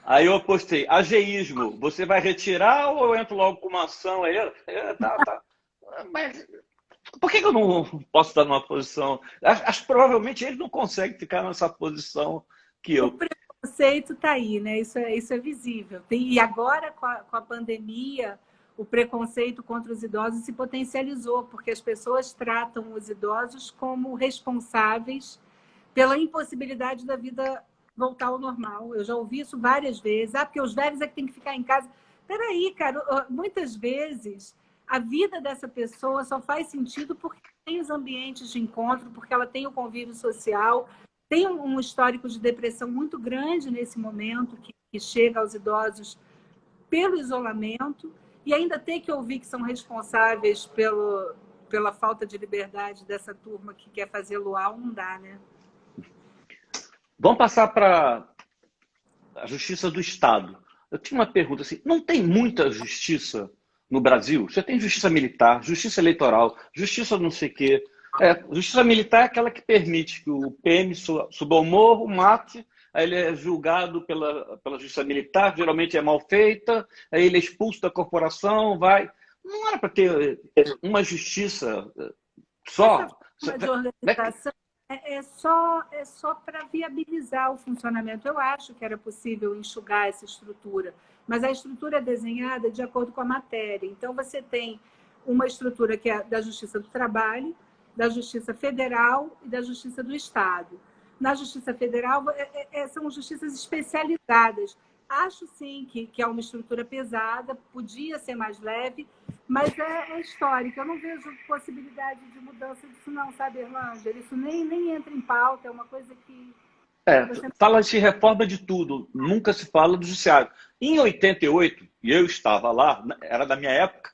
Aí eu postei, ageísmo, você vai retirar ou eu entro logo com uma ação? Aí, tá. Mas por que eu não posso estar numa posição? Acho que provavelmente ele não consegue ficar nessa posição que eu. O preconceito está aí, né? Isso é visível. E agora, com a pandemia, o preconceito contra os idosos se potencializou, porque as pessoas tratam os idosos como responsáveis pela impossibilidade da vida voltar ao normal. Eu já ouvi isso várias vezes. Porque os velhos é que tem que ficar em casa. Peraí, cara, muitas vezes a vida dessa pessoa só faz sentido porque tem os ambientes de encontro, porque ela tem o convívio social, tem um histórico de depressão muito grande nesse momento, que chega aos idosos pelo isolamento, e ainda tem que ouvir que são responsáveis pela falta de liberdade dessa turma que quer fazer luau, não dá, né? Vamos passar para a Justiça do Estado. Eu tinha uma pergunta assim, não tem muita justiça no Brasil? Você tem justiça militar, justiça eleitoral, justiça não sei o quê. Justiça militar é aquela que permite que o PM suba ao morro, mate, aí ele é julgado pela justiça militar, geralmente é mal feita, aí ele é expulso da corporação, vai... Não era para ter uma justiça só? Essa forma de organização é só para viabilizar o funcionamento. Eu acho que era possível enxugar essa estrutura, mas a estrutura é desenhada de acordo com a matéria. Então, você tem uma estrutura que é da Justiça do Trabalho, da Justiça Federal e da Justiça do Estado. Na Justiça Federal, são justiças especializadas. Acho, sim, que é uma estrutura pesada, podia ser mais leve, mas é histórica. Eu não vejo possibilidade de mudança disso não, sabe, Erlângela? Isso nem entra em pauta, é uma coisa que... Fala-se reforma de tudo, nunca se fala do judiciário. Em 88, e eu estava lá, era da minha época,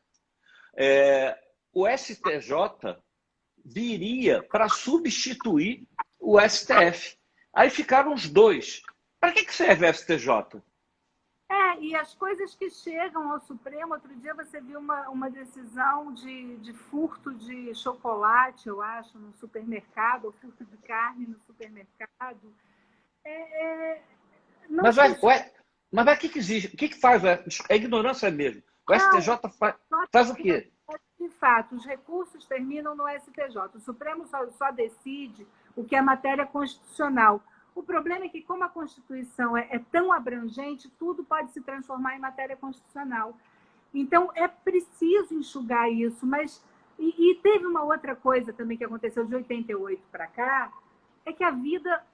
o STJ viria para substituir o STF. Aí ficaram os dois. Para que serve o STJ? E as coisas que chegam ao Supremo, outro dia você viu uma decisão de furto de chocolate, eu acho, no supermercado, ou furto de carne no supermercado. Mas o que exige? O que faz? É ignorância mesmo. O STJ faz o quê? De fato, os recursos terminam no STJ. O Supremo só decide o que é matéria constitucional. O problema é que, como a Constituição é tão abrangente, tudo pode se transformar em matéria constitucional. Então, é preciso enxugar isso. Mas e teve uma outra coisa também que aconteceu de 88 para cá, é que a vida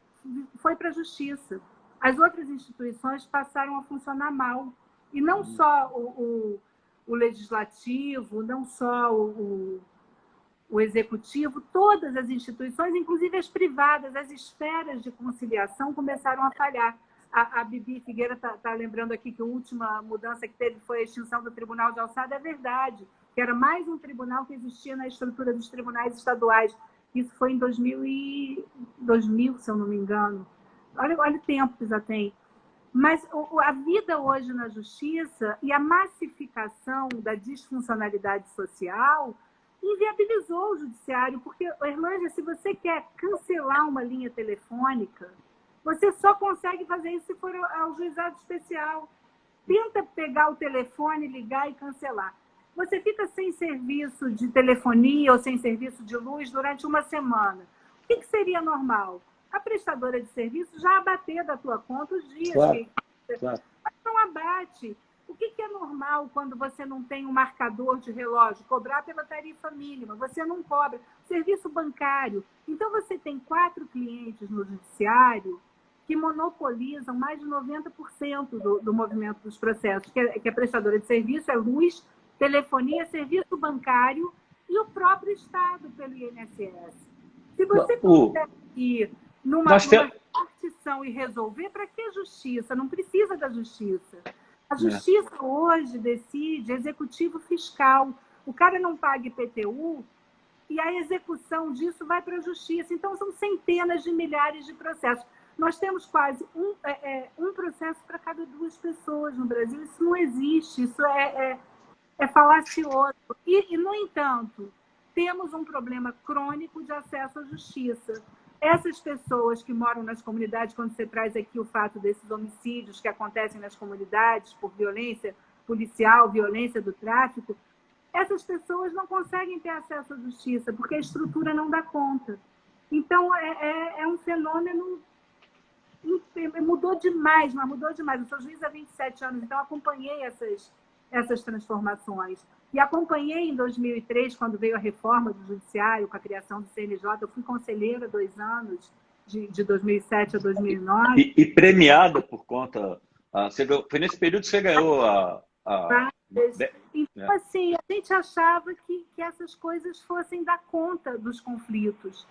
foi para a justiça. As outras instituições passaram a funcionar mal. E não só o legislativo, não só o executivo, todas as instituições, inclusive as privadas, as esferas de conciliação começaram a falhar. A Bibi Figueira está lembrando aqui que a última mudança que teve foi a extinção do Tribunal de Alçada. É verdade, que era mais um tribunal que existia na estrutura dos tribunais estaduais. Isso foi em 2000, se eu não me engano. Olha o tempo que já tem. Mas a vida hoje na justiça e a massificação da disfuncionalidade social inviabilizou o judiciário, porque, Erlânia, se você quer cancelar uma linha telefônica, você só consegue fazer isso se for ao juizado especial. Tenta pegar o telefone, ligar e cancelar. Você fica sem serviço de telefonia ou sem serviço de luz durante uma semana. O que seria normal? A prestadora de serviço já abater da tua conta os dias. Claro. Mas não abate. O que é normal quando você não tem um marcador de relógio? Cobrar pela tarifa mínima. Você não cobra. Serviço bancário. Então, você tem 4 clientes no judiciário que monopolizam mais de 90% do movimento dos processos, que é prestadora de serviço, é luz, telefonia, serviço bancário e o próprio Estado pelo INSS. Se você consegue ir numa repartição e resolver, para que justiça? Não precisa da justiça. A justiça hoje decide executivo fiscal. O cara não paga IPTU e a execução disso vai para a justiça. Então, são centenas de milhares de processos. Nós temos quase um processo para cada 2 pessoas no Brasil. Isso não existe, isso é falacioso. E, no entanto, temos um problema crônico de acesso à justiça. Essas pessoas que moram nas comunidades, quando você traz aqui o fato desses homicídios que acontecem nas comunidades por violência policial, violência do tráfico, essas pessoas não conseguem ter acesso à justiça, porque a estrutura não dá conta. Então, é um fenômeno... Mudou demais, mas mudou demais. Eu sou juíza há 27 anos, então acompanhei essas transformações. E acompanhei em 2003, quando veio a reforma do judiciário, com a criação do CNJ. Eu fui conselheira 2 anos, de 2007 a 2009. E premiada por conta... foi nesse período que você ganhou Então, assim, a gente achava que essas coisas fossem dar conta dos conflitos.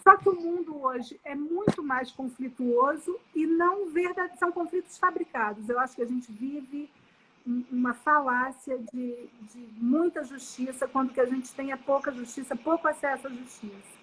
Só que o mundo hoje é muito mais conflituoso e não verdade, são conflitos fabricados. Eu acho que a gente vive uma falácia de muita justiça, quando que a gente tem pouca justiça, pouco acesso à justiça.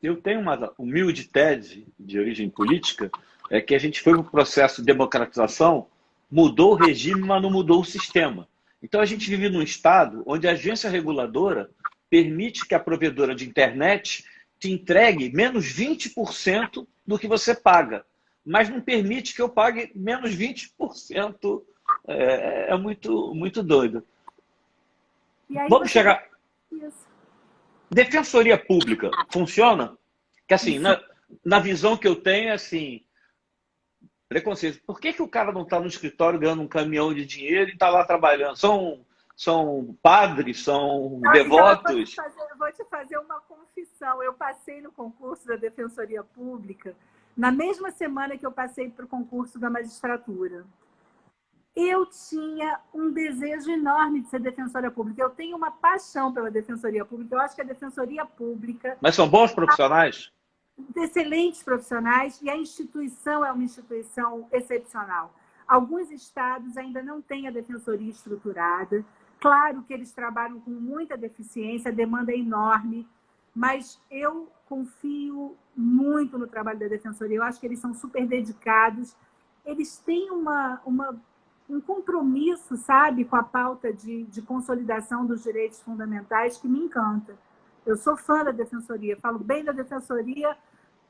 Eu tenho uma humilde tese de origem política, é que a gente foi para o processo de democratização, mudou o regime, mas não mudou o sistema. Então, a gente vive num estado onde a agência reguladora permite que a provedora de internet te entregue menos 20% do que você paga, mas não permite que eu pague menos 20%. É muito, muito doido. Vamos chegar... Isso. Defensoria pública funciona? Que assim, na visão que eu tenho, assim, preconceito. Por que o cara não está no escritório ganhando um caminhão de dinheiro e está lá trabalhando? São padres, são devotos? Eu vou te fazer uma confissão. Eu passei no concurso da Defensoria Pública na mesma semana que eu passei para o concurso da magistratura. Eu tinha um desejo enorme de ser defensora pública. Eu tenho uma paixão pela Defensoria Pública. Eu acho que a Defensoria Pública... Mas são bons profissionais? Excelentes profissionais, e a instituição é uma instituição excepcional. Alguns estados ainda não têm a defensoria estruturada. Claro que eles trabalham com muita deficiência, a demanda é enorme, mas eu confio muito no trabalho da Defensoria. Eu acho que eles são super dedicados. Eles têm um compromisso, sabe, com a pauta de consolidação dos direitos fundamentais que me encanta. Eu sou fã da Defensoria, falo bem da Defensoria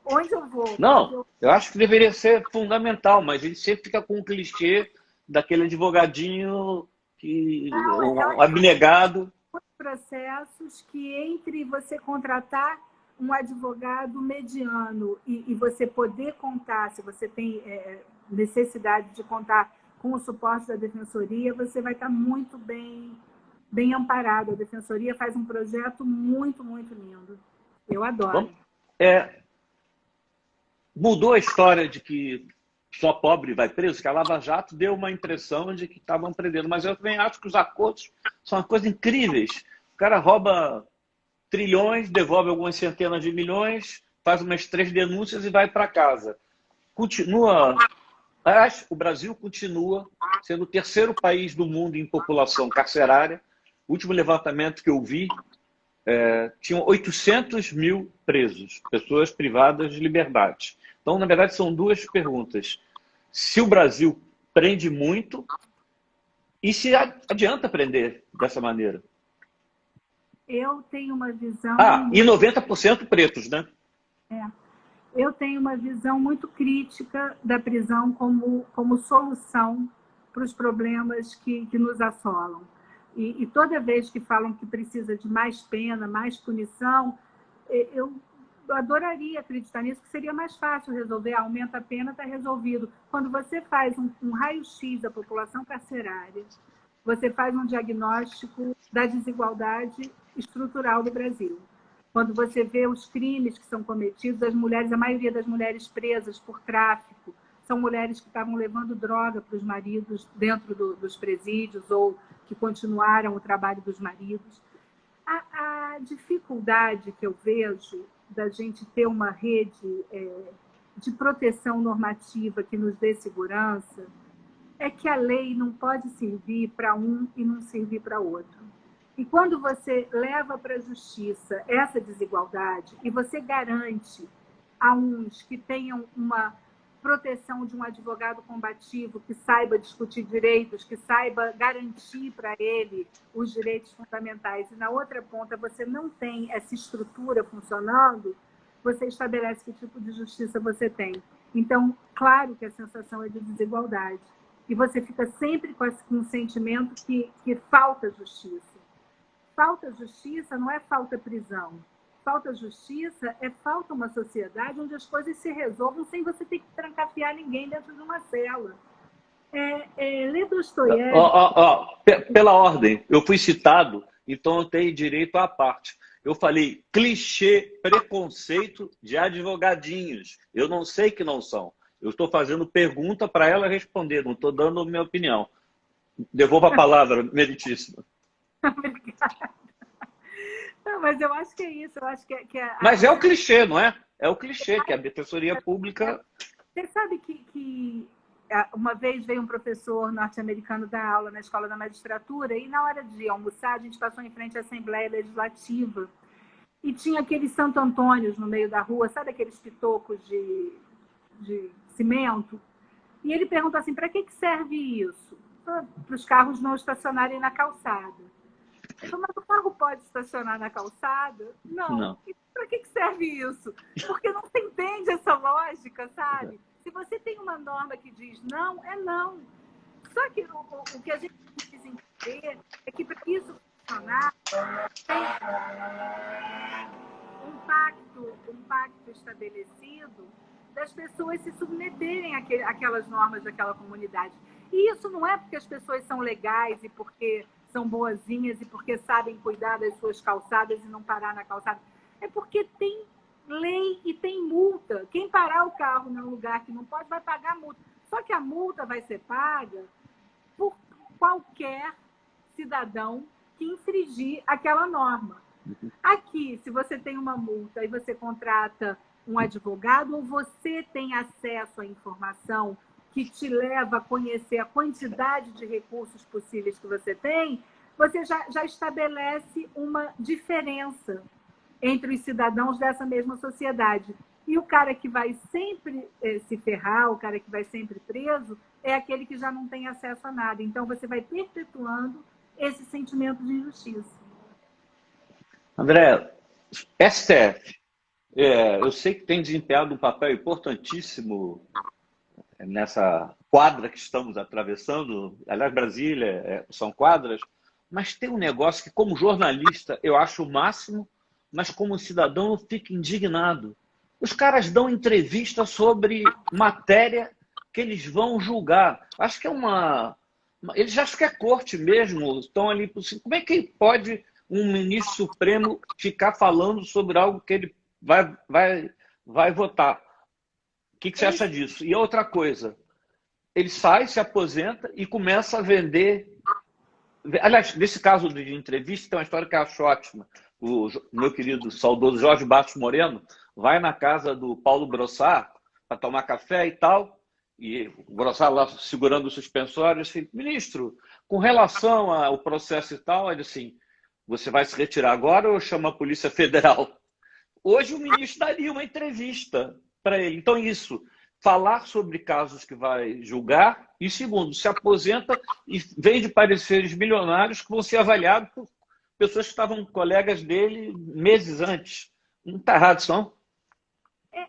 onde eu vou. Não, eu acho que deveria ser fundamental, mas ele sempre fica com um clichê daquele advogadinho um abnegado. Processos que, entre você contratar um advogado mediano e você poder contar, se você tem necessidade de contar com o suporte da Defensoria, você vai estar muito bem amparado. A Defensoria faz um projeto muito, muito lindo. Eu adoro. Mudou a história de que só pobre vai preso, que a Lava Jato deu uma impressão de que estavam prendendo. Mas eu também acho que os acordos são uma coisa incríveis. O cara rouba trilhões, devolve algumas centenas de milhões, faz umas 3 denúncias e vai para casa. Continua. Aliás, o Brasil continua sendo o terceiro país do mundo em população carcerária. O último levantamento que eu vi, tinham 800 mil presos, pessoas privadas de liberdade. Então, na verdade, são duas perguntas. Se o Brasil prende muito e se adianta prender dessa maneira? Eu tenho uma visão... E 90% pretos, né? Eu tenho uma visão muito crítica da prisão como solução para os problemas que nos assolam. E toda vez que falam que precisa de mais pena, mais punição, eu adoraria acreditar nisso, que seria mais fácil resolver. Aumenta a pena, está resolvido. Quando você faz um raio-x da população carcerária, você faz um diagnóstico da desigualdade estrutural do Brasil. Quando você vê os crimes que são cometidos, as mulheres, a maioria das mulheres presas por tráfico, são mulheres que estavam levando droga para os maridos dentro dos presídios ou que continuaram o trabalho dos maridos. A dificuldade que eu vejo da gente ter uma rede de proteção normativa que nos dê segurança é que a lei não pode servir para um e não servir para outro. E quando você leva para a justiça essa desigualdade e você garante a uns que tenham uma proteção de um advogado combativo que saiba discutir direitos, que saiba garantir para ele os direitos fundamentais, e na outra ponta você não tem essa estrutura funcionando, você estabelece que tipo de justiça você tem. Então, claro que a sensação é de desigualdade. E você fica sempre com um sentimento que falta justiça. Falta justiça não é falta prisão. Falta justiça é falta uma sociedade onde as coisas se resolvam sem você ter que trancafiar ninguém dentro de uma cela. Lê Dostoiévski... Pela ordem, eu fui citado, então eu tenho direito à parte. Eu falei clichê, preconceito de advogadinhos. Eu não sei que não são. Eu estou fazendo pergunta para ela responder, não estou dando a minha opinião. Devolvo a palavra, meritíssima. Obrigada. Não, mas eu acho que é isso. Eu acho Mas é o clichê, não é? É o clichê que a defensoria pública... Você sabe que uma vez veio um professor norte-americano dar aula na Escola da Magistratura e na hora de almoçar a gente passou em frente à Assembleia Legislativa e tinha aqueles Santo Antônios no meio da rua, sabe aqueles pitocos de cimento? E ele perguntou assim, para que serve isso? Para os carros não estacionarem na calçada. Eu falei, mas o carro pode estacionar na calçada? Não. Para que serve isso? Porque não se entende essa lógica, sabe? Se você tem uma norma que diz não, é não. Só que o que a gente precisa entender é que para isso funcionar, tem um pacto estabelecido das pessoas se submeterem àquelas normas daquela comunidade. E isso não é porque as pessoas são legais e porque são boazinhas e porque sabem cuidar das suas calçadas e não parar na calçada. É porque tem lei e tem multa. Quem parar o carro num lugar que não pode vai pagar multa. Só que a multa vai ser paga por qualquer cidadão que infringir aquela norma. Aqui, se você tem uma multa e você contrata um advogado ou você tem acesso à informação que te leva a conhecer a quantidade de recursos possíveis que você tem, você já estabelece uma diferença entre os cidadãos dessa mesma sociedade. E o cara que vai sempre se ferrar, o cara que vai sempre preso, é aquele que já não tem acesso a nada. Então, você vai perpetuando esse sentimento de injustiça. André, STF, eu sei que tem desempenhado um papel importantíssimo nessa quadra que estamos atravessando. Aliás, Brasília são quadras, mas tem um negócio que, como jornalista, eu acho o máximo, mas como cidadão eu fico indignado. Os caras dão entrevista sobre matéria que eles vão julgar. Acho que eles acham que é corte mesmo, estão ali por cima. Como é que pode um ministro supremo ficar falando sobre algo que ele vai votar? O que você acha disso? E outra coisa, ele sai, se aposenta e começa a vender. Aliás, nesse caso de entrevista, tem uma história que eu acho ótima. O meu querido saudoso Jorge Bastos Moreno vai na casa do Paulo Brossard para tomar café e tal, e o Brossard lá segurando o suspensório, assim, ministro, com relação ao processo e tal, ele assim, você vai se retirar agora ou chama a Polícia Federal? Hoje o ministro daria uma entrevista para ele. Então, isso, falar sobre casos que vai julgar, e segundo, se aposenta e vende pareceres milionários que vão ser avaliados por pessoas que estavam colegas dele meses antes. Não está errado isso, não?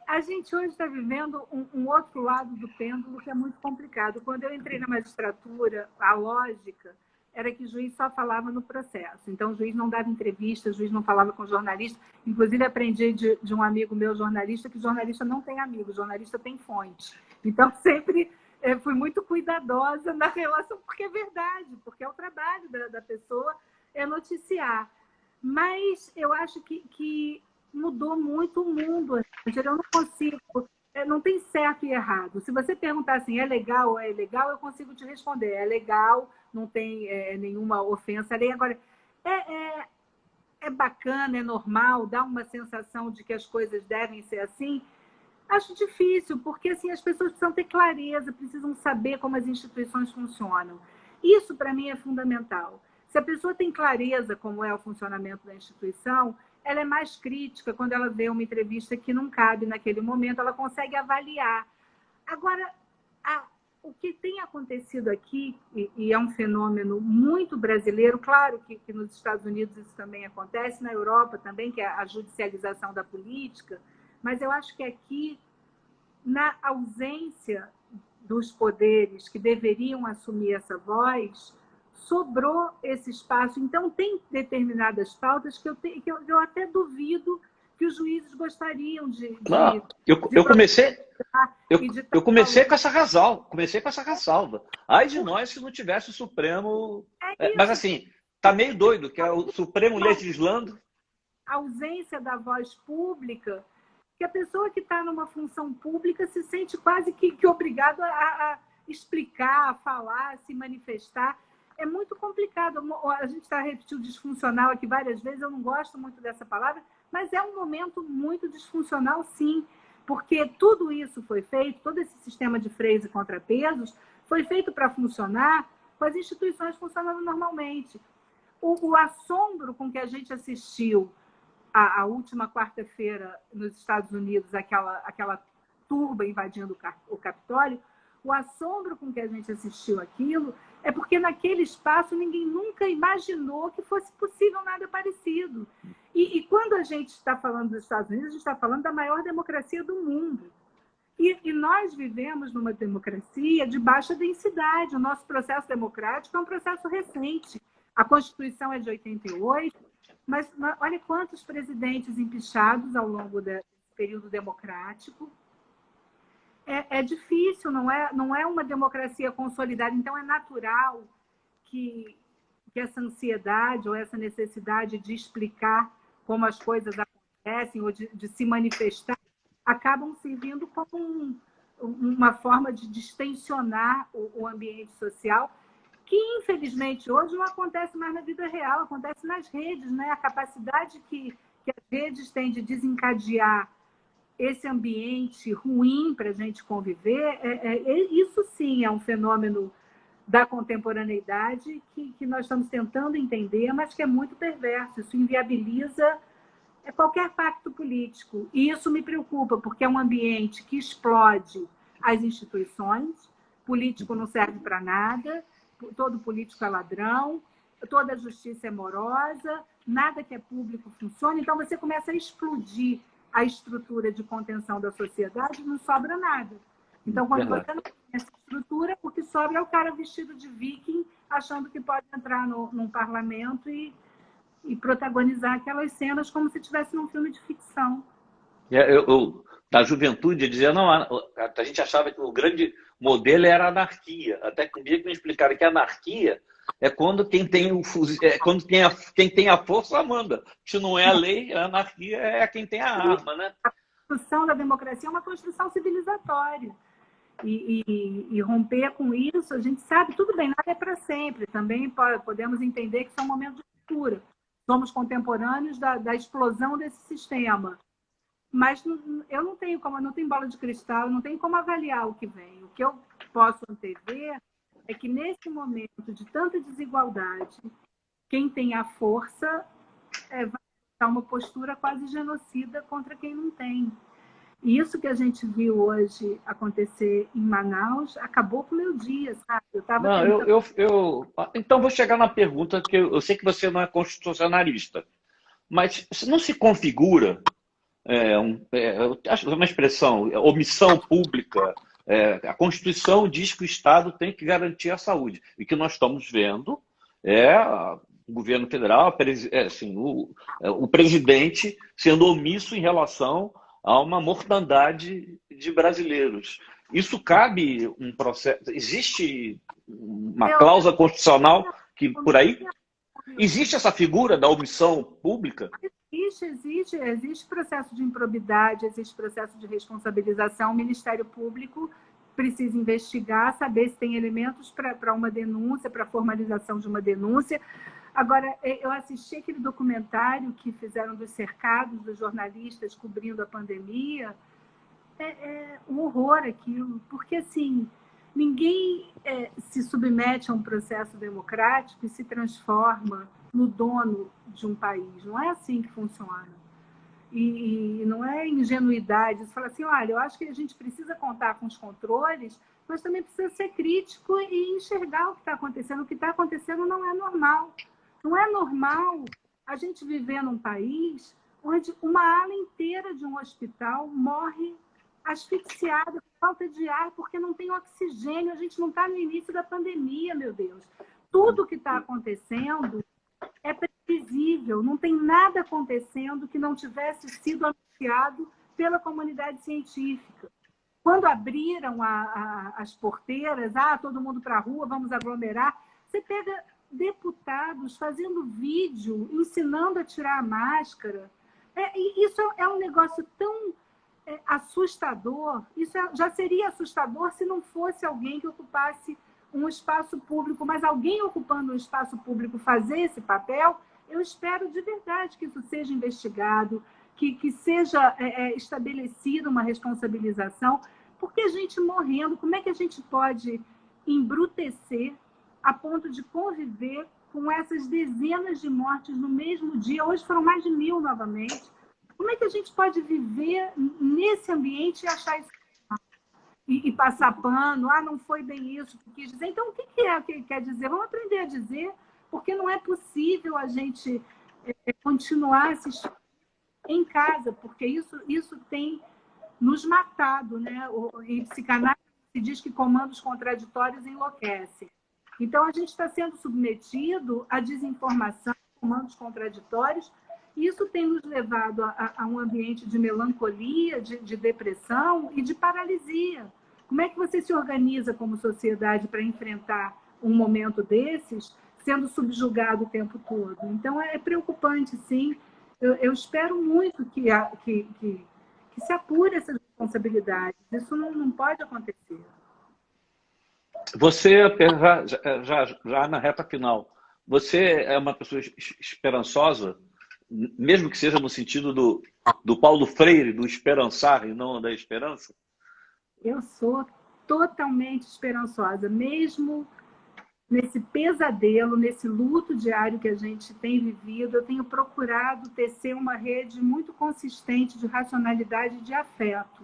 A gente hoje está vivendo um outro lado do pêndulo que é muito complicado. Quando eu entrei na magistratura, a lógica era que o juiz só falava no processo. Então, o juiz não dava entrevista, o juiz não falava com o jornalista. Inclusive, aprendi de um amigo meu, jornalista, que jornalista não tem amigo, jornalista tem fonte. Então, sempre fui muito cuidadosa na relação, porque é verdade, porque é o trabalho da pessoa é noticiar. Mas eu acho que mudou muito o mundo. Eu não consigo, não tem certo e errado. Se você perguntar assim, é legal ou é ilegal, eu consigo te responder. É legal, não tem nenhuma ofensa ali. Agora, é bacana, é normal, dá uma sensação de que as coisas devem ser assim. Acho difícil, porque assim, as pessoas precisam ter clareza, precisam saber como as instituições funcionam. Isso, para mim, é fundamental. Se a pessoa tem clareza como é o funcionamento da instituição, ela é mais crítica quando ela vê uma entrevista que não cabe naquele momento, ela consegue avaliar. Agora, o que tem acontecido aqui, e é um fenômeno muito brasileiro, claro que nos Estados Unidos isso também acontece, na Europa também, que é a judicialização da política, mas eu acho que aqui, na ausência dos poderes que deveriam assumir essa voz, sobrou esse espaço. Então, tem determinadas pautas que eu até duvido que os juízes gostariam de eu comecei com essa ressalva. Ai de nós se não tivesse o Supremo... mas assim, tá meio doido, que é o Supremo legislando. A ausência da voz pública, que a pessoa que está numa função pública se sente quase que obrigada a explicar, a falar, a se manifestar. É muito complicado. A gente está repetindo disfuncional aqui várias vezes, eu não gosto muito dessa palavra, mas é um momento muito disfuncional, sim, porque tudo isso foi feito, todo esse sistema de freios e contrapesos foi feito para funcionar com as instituições funcionando normalmente. O assombro com que a gente assistiu a última quarta-feira nos Estados Unidos, aquela turba invadindo o Capitólio, o assombro com que a gente assistiu aquilo é porque naquele espaço ninguém nunca imaginou que fosse possível nada parecido. E quando a gente está falando dos Estados Unidos, a gente está falando da maior democracia do mundo. E nós vivemos numa democracia de baixa densidade. O nosso processo democrático é um processo recente. A Constituição é de 88, mas olha quantos presidentes empichados ao longo desse período democrático. É difícil, não é uma democracia consolidada. Então, é natural que essa ansiedade ou essa necessidade de explicar como as coisas acontecem ou de se manifestar acabam servindo como uma forma de distensionar o ambiente social, que, infelizmente, hoje não acontece mais na vida real, acontece nas redes, né? A capacidade que as redes têm de desencadear esse ambiente ruim para a gente conviver, isso sim é um fenômeno da contemporaneidade que nós estamos tentando entender, mas que é muito perverso. Isso inviabiliza qualquer pacto político. E isso me preocupa, porque é um ambiente que explode as instituições, político não serve para nada, todo político é ladrão, toda justiça é morosa, nada que é público funciona, então você começa a explodir a estrutura de contenção da sociedade, não sobra nada. Então, quando você não tem essa estrutura, o que sobra é o cara vestido de viking, achando que pode entrar num parlamento e protagonizar aquelas cenas como se estivesse num filme de ficção. Da juventude, dizia, não, a gente achava que o grande modelo era a anarquia. Até que um dia que me explicaram que a anarquia é quando quem tem o fuzil, quem tem a força manda. Se não é a lei, a anarquia é quem tem a arma, né? A construção da democracia é uma construção civilizatória. e romper com isso, a gente sabe, tudo bem, nada é para sempre. Também podemos entender que são momentos de ruptura. Somos contemporâneos da explosão desse sistema. Mas eu não tenho como, não tenho bola de cristal, não tenho como avaliar o que vem. O que eu posso antever é que nesse momento de tanta desigualdade, quem tem a força vai dar uma postura quase genocida contra quem não tem. E isso que a gente viu hoje acontecer em Manaus acabou com o meu dia, sabe? Eu estava Não, tentando... então vou chegar na pergunta que eu sei que você não é constitucionalista, mas não se configura eu acho uma expressão, omissão pública. A Constituição diz que o Estado tem que garantir a saúde. E o que nós estamos vendo é o governo federal, assim, o presidente sendo omisso em relação a uma mortandade de brasileiros. Isso cabe um processo. Existe uma cláusula constitucional que por aí existe essa figura da omissão pública? Existe processo de improbidade, existe processo de responsabilização. O Ministério Público precisa investigar, saber se tem elementos para uma denúncia, para a formalização de uma denúncia. Agora, eu assisti aquele documentário que fizeram dos cercados, dos jornalistas cobrindo a pandemia. Um horror aquilo, porque assim, ninguém se submete a um processo democrático e se transforma no dono de um país. Não é assim que funciona. E não é ingenuidade. Você fala assim, olha, eu acho que a gente precisa contar com os controles, mas também precisa ser crítico e enxergar o que está acontecendo. O que está acontecendo não é normal. Não é normal a gente viver num país onde uma ala inteira de um hospital morre asfixiada por falta de ar, porque não tem oxigênio. A gente não está no início da pandemia, meu Deus. Tudo que está acontecendo é previsível. Não tem nada acontecendo que não tivesse sido anunciado pela comunidade científica. Quando abriram as porteiras, todo mundo para a rua, vamos aglomerar, você pega deputados fazendo vídeo, ensinando a tirar a máscara. E isso é um negócio tão assustador. Isso já seria assustador se não fosse alguém que ocupasse um espaço público, mas alguém ocupando um espaço público fazer esse papel, eu espero de verdade que isso seja investigado, que seja estabelecida uma responsabilização, porque a gente morrendo, como é que a gente pode embrutecer a ponto de conviver com essas dezenas de mortes no mesmo dia? Hoje foram mais de 1.000 novamente. Como é que a gente pode viver nesse ambiente e achar isso e passar pano? Não foi bem isso que quis dizer. Então, o que é que ele quer dizer? Vamos aprender a dizer, porque não é possível a gente continuar assistindo em casa, porque isso tem nos matado, né? Em psicanálise se diz que comandos contraditórios enlouquecem. Então, a gente está sendo submetido à desinformação, comandos contraditórios. Isso tem nos levado a um ambiente de melancolia, de depressão e de paralisia. Como é que você se organiza como sociedade para enfrentar um momento desses, sendo subjugado o tempo todo? Então, é preocupante, sim. Eu espero muito que se apure essas responsabilidades. Isso não pode acontecer. Você, já na reta final, você é uma pessoa esperançosa, mesmo que seja no sentido do Paulo Freire, do esperançar e não da esperança? Eu sou totalmente esperançosa, mesmo nesse pesadelo, nesse luto diário que a gente tem vivido. Eu tenho procurado tecer uma rede muito consistente de racionalidade e de afeto.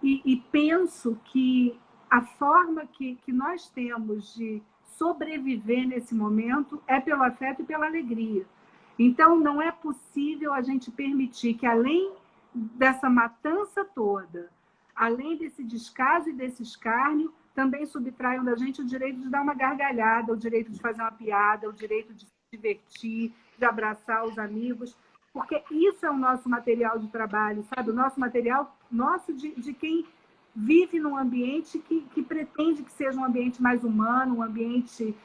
E penso que a forma que nós temos de sobreviver nesse momento é pelo afeto e pela alegria. Então, não é possível a gente permitir que, além dessa matança toda, além desse descaso e desse escárnio, também subtraiam da gente o direito de dar uma gargalhada, o direito de fazer uma piada, o direito de se divertir, de abraçar os amigos, porque isso é o nosso material de trabalho, sabe? O nosso material, de quem vive num ambiente que pretende que seja um ambiente mais humano, um ambiente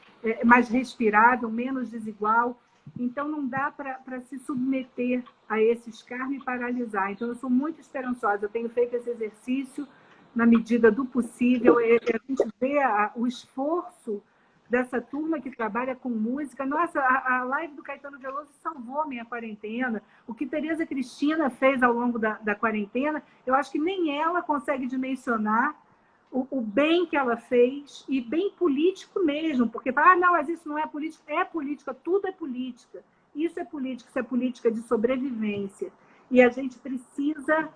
mais respirável, menos desigual. Então, não dá para se submeter a esse escárnio e paralisar. Então, eu sou muito esperançosa. Eu tenho feito esse exercício na medida do possível. A gente vê o esforço dessa turma que trabalha com música. Nossa, a live do Caetano Veloso salvou a minha quarentena. O que Tereza Cristina fez ao longo da quarentena, eu acho que nem ela consegue dimensionar o bem que ela fez, e bem político mesmo, porque não, mas isso não é política. É política, tudo é política. Isso é política de sobrevivência. E a gente precisa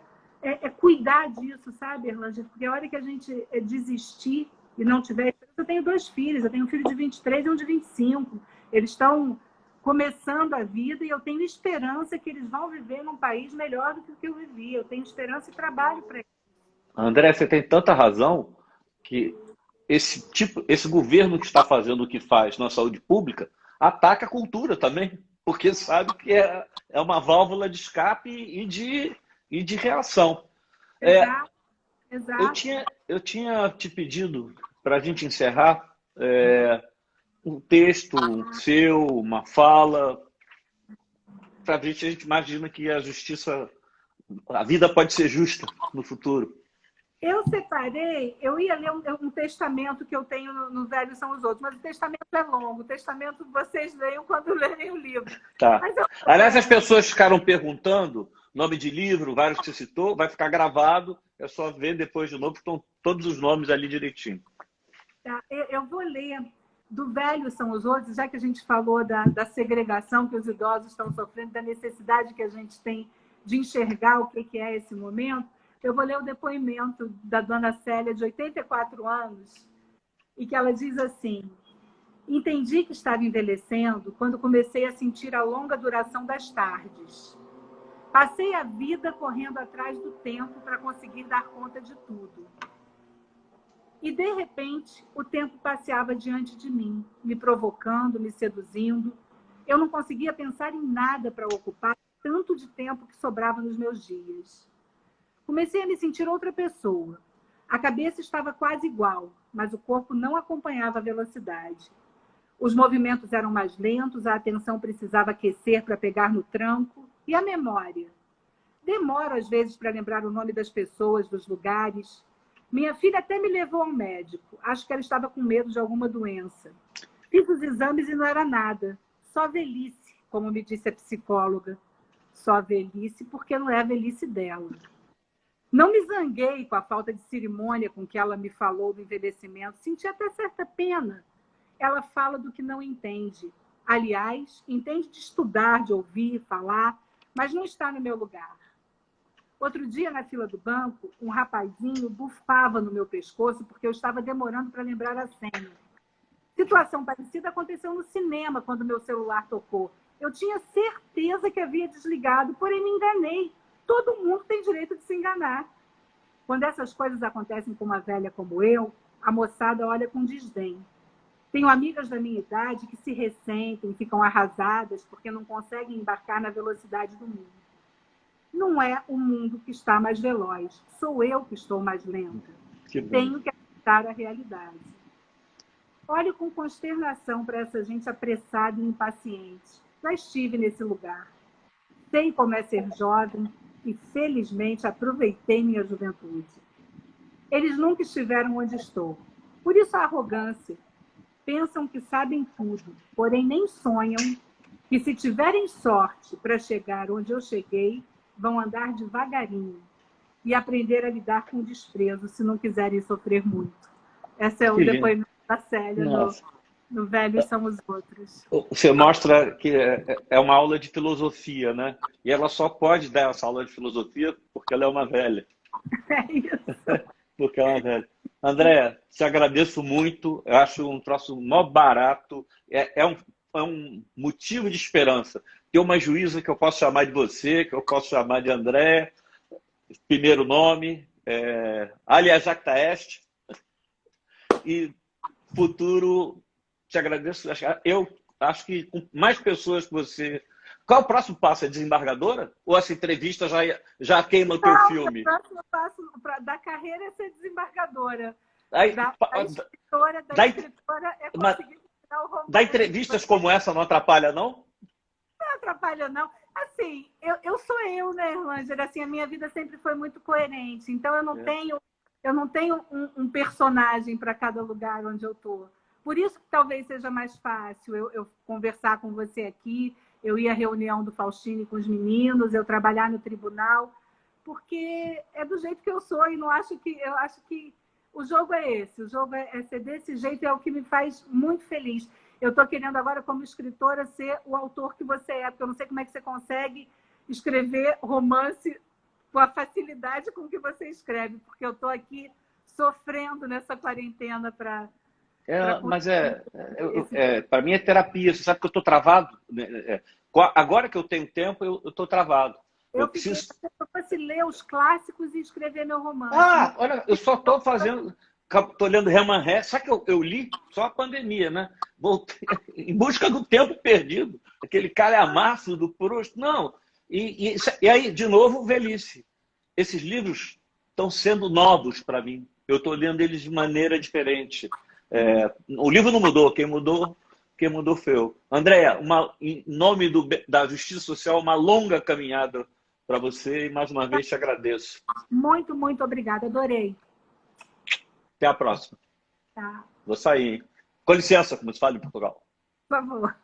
cuidar disso, sabe, Erlanger? Porque a hora que a gente desistir e não tiver esperança... Eu tenho 2 filhos, eu tenho um filho de 23 e um de 25. Eles estão começando a vida e eu tenho esperança que eles vão viver num país melhor do que o que eu vivi. Eu tenho esperança e trabalho para isso. André, você tem tanta razão que esse governo que está fazendo o que faz na saúde pública ataca a cultura também, porque sabe que é uma válvula de escape e de reação. Exato, exato. Eu tinha te pedido, para a gente encerrar, um texto seu, uma fala, para a gente imagina que a vida pode ser justa no futuro. Eu separei, eu ia ler um testamento que eu tenho no Velho São os Outros, mas o testamento é longo. O testamento vocês leiam quando lerem o livro. Tá. Aliás, as pessoas ficaram perguntando nome de livro, vários que você citou, vai ficar gravado, é só ver depois de novo, estão todos os nomes ali direitinho. Tá. Eu vou ler do Velho São os Outros, já que a gente falou da segregação que os idosos estão sofrendo, da necessidade que a gente tem de enxergar o que é esse momento. Eu vou ler o depoimento da dona Célia, de 84 anos, e que ela diz assim: entendi que estava envelhecendo quando comecei a sentir a longa duração das tardes. Passei a vida correndo atrás do tempo para conseguir dar conta de tudo. E, de repente, o tempo passeava diante de mim, me provocando, me seduzindo. Eu não conseguia pensar em nada para ocupar tanto de tempo que sobrava nos meus dias. Comecei a me sentir outra pessoa. A cabeça estava quase igual, mas o corpo não acompanhava a velocidade. Os movimentos eram mais lentos, a atenção precisava aquecer para pegar no tranco. E a memória? Demoro, às vezes, para lembrar o nome das pessoas, dos lugares. Minha filha até me levou ao médico. Acho que ela estava com medo de alguma doença. Fiz os exames e não era nada. Só velhice, como me disse a psicóloga. Só velhice porque não é a velhice dela. Não me zanguei com a falta de cerimônia com que ela me falou do envelhecimento. Senti até certa pena. Ela fala do que não entende. Aliás, entende de estudar, de ouvir, falar, mas não está no meu lugar. Outro dia, na fila do banco, um rapazinho bufava no meu pescoço porque eu estava demorando para lembrar a senha. Situação parecida aconteceu no cinema, quando meu celular tocou. Eu tinha certeza que havia desligado, porém me enganei. Todo mundo tem direito de se enganar. Quando essas coisas acontecem com uma velha como eu, a moçada olha com desdém. Tenho amigas da minha idade que se ressentem, ficam arrasadas porque não conseguem embarcar na velocidade do mundo. Não é o mundo que está mais veloz, sou eu que estou mais lenta. Tenho que aceitar a realidade. Olho com consternação para essa gente apressada e impaciente. Já estive nesse lugar. Sei como é ser jovem e, felizmente, aproveitei minha juventude. Eles nunca estiveram onde estou. Por isso a arrogância. Pensam que sabem tudo, porém nem sonham que, se tiverem sorte para chegar onde eu cheguei, vão andar devagarinho e aprender a lidar com o desprezo, se não quiserem sofrer muito. Esse é o depoimento da Célia no Velho São os Outros. Você mostra que é uma aula de filosofia, né? E ela só pode dar essa aula de filosofia porque ela é uma velha. É isso. Porque ela é uma velha. André, te agradeço muito. Eu acho um troço mó barato. É um motivo de esperança. Ter uma juíza que eu posso chamar de você, que eu posso chamar de André, primeiro nome, Alia Jacta Est. E futuro, te agradeço. Eu acho que com mais pessoas que você... Qual é o próximo passo? É desembargadora? Ou essa entrevista já queima o teu filme? O próximo passo da carreira é ser desembargadora. Aí, da escritora é conseguir tirar o romance. Dar entrevistas como essa não atrapalha, não? Não atrapalha, não. Assim, eu sou eu, né, Erlanger? Assim, a minha vida sempre foi muito coerente. Então, eu não tenho Eu não tenho um personagem para cada lugar onde eu estou. Por isso que talvez seja mais fácil eu conversar com você aqui, eu ir à reunião do Faustini com os meninos, eu trabalhar no tribunal, porque é do jeito que eu sou e não acho que eu acho que o jogo é esse, o jogo é ser desse jeito, é o que me faz muito feliz. Eu estou querendo agora, como escritora, ser o autor que você é, porque eu não sei como é que você consegue escrever romance com a facilidade com que você escreve, porque eu estou aqui sofrendo nessa quarentena para... Mas para mim é terapia. Você sabe que eu estou travado, né? Agora que eu tenho tempo, eu estou travado. Eu preciso. Eu fosse ler os clássicos e escrever meu romance. Olha, eu só estou fazendo. Estou lendo Hermann Hesse. Sabe que eu li só a pandemia, né? Voltei em busca do tempo perdido. Aquele calhamaço do Proust. Não. E aí, de novo, velhice. Esses livros estão sendo novos para mim. Eu estou lendo eles de maneira diferente. O livro não mudou, quem mudou foi eu. Andréa, em nome da Justiça Social, uma longa caminhada para você e mais uma vez te agradeço. Muito, muito obrigada, adorei. Até a próxima. Tá. Vou sair, hein? Com licença, como se fala em Portugal. Por favor.